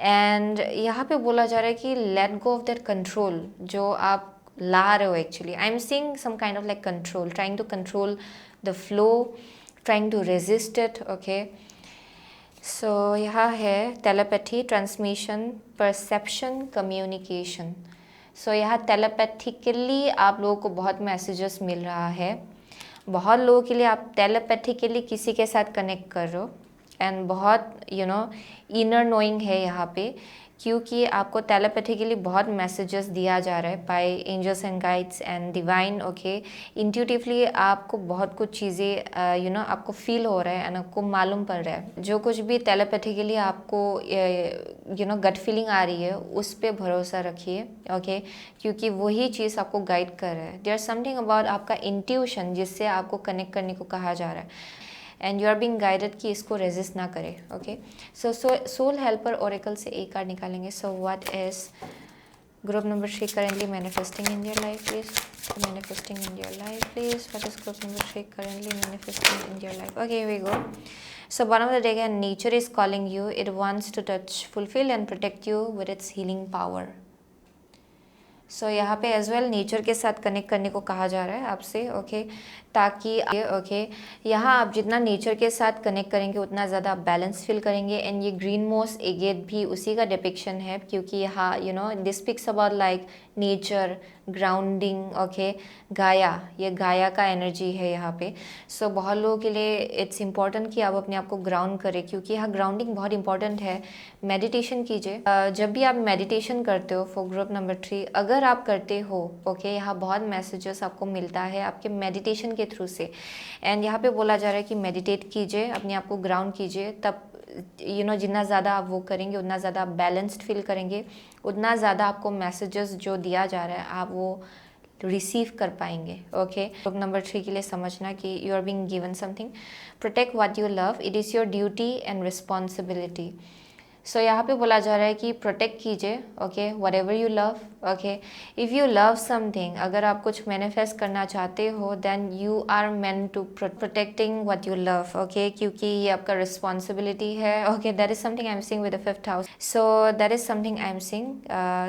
एंड यहाँ पे बोला जा रहा है कि let go of that control जो आप ला रहे हो. Actually I am seeing some kind of like control, trying to control the flow, trying to resist it, okay. So यहाँ है telepathy, transmission, perception, communication. So यहाँ टेलीपैथिकली आप लोगों को बहुत मैसेजेस मिल रहा है. बहुत लोगों के लिए आप टेलीपैथिकली किसी के साथ कनेक्ट कर रहे हो एंड बहुत इनर नोइंग है यहाँ पे, क्योंकि आपको टेलीपैथिकली बहुत मैसेजेस दिया जा रहा है by angels and guides and divine, okay. Intuitively आपको बहुत कुछ चीज़ें आपको फील हो रहा है एंड आपको मालूम पड़ रहा है. जो कुछ भी टेलीपैथिकली आपको गट फीलिंग आ रही है उस पर भरोसा रखिए, ओके, क्योंकि वही चीज़ आपको गाइड कर रहा है. देयर आर समथिंग अबाउट आपका इंट्यूशन जिससे आपको कनेक्ट करने को कहा जा रहा है and you are being guided कि इसको रेजिस्ट ना करें, okay. So soul helper oracle से एक कार्ड निकालेंगे. So what is Group number 3 currently manifesting in your life, please. Manifesting in your life, please. What is group number 3 currently manifesting in your life? Okay, here we go. So bottom of the day again, nature is calling you. It wants to touch, fulfill and protect you with its healing power. सो यहाँ पे एज वेल नेचर के साथ कनेक्ट करने को कहा जा रहा है आपसे, ओके, ताकि ओके यहाँ आप जितना नेचर के साथ कनेक्ट करेंगे उतना ज़्यादा आप बैलेंस फील करेंगे. एंड ये ग्रीन मोस एगेट भी उसी का डिपिक्शन है, क्योंकि यहाँ you know this speaks about like nature, grounding, okay. गाया, ये गाया का एनर्जी है यहाँ पे. सो बहुत लोगों के लिए इट्स इम्पॉर्टेंट कि आप अपने आप को ग्राउंड करें, क्योंकि यहाँ ग्राउंडिंग बहुत इंपॉर्टेंट है. मेडिटेशन कीजिए. जब भी आप मेडिटेशन करते हो फॉर ग्रुप नंबर 3, अगर आप करते हो, ओके, यहाँ बहुत मैसेजेस आपको मिलता है आपके मेडिटेशन के थ्रू से. एंड यहाँ पे बोला जा रहा है कि मेडिटेट कीजिए, अपने आप को ग्राउंड कीजिए. तब यू नो जितना ज़्यादा आप वो करेंगे उतना ज़्यादा आप बैलेंस्ड फील करेंगे, उतना ज़्यादा आपको मैसेजेस जो दिया जा रहा है आप वो रिसीव कर पाएंगे, ओके. ग्रुप नंबर 3 के लिए समझना कि you are being given something. Protect what you love, it is your duty and responsibility. So यहाँ पे बोला जा रहा है कि प्रोटेक्ट कीजिए, okay, whatever you love, okay. If you love something, अगर आप कुछ मैनिफेस्ट करना चाहते हो, then you are meant to protecting what you love, okay, क्योंकि ये आपका रिस्पॉन्सिबिलिटी है, okay. That is something I am seeing with the 5th house. So that is something I am seeing.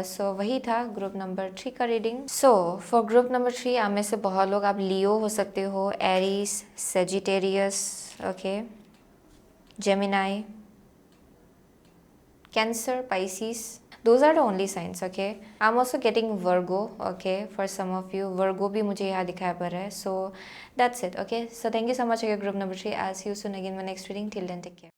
So वही था ग्रुप नंबर 3 का reading. So for group number 3 आप में से बहुत लोग, आप लियो हो सकते हो, Aries, Sagittarius, okay, Gemini, Cancer, Pisces, those are the only signs, okay. I'm also getting Virgo, okay, for some of you. Virgo भी मुझे यहाँ दिखाया पड़ रहा है. So that's it, okay. So thank you so much, okay, group number 3. I'll see you soon again in my next reading. Till then, take care.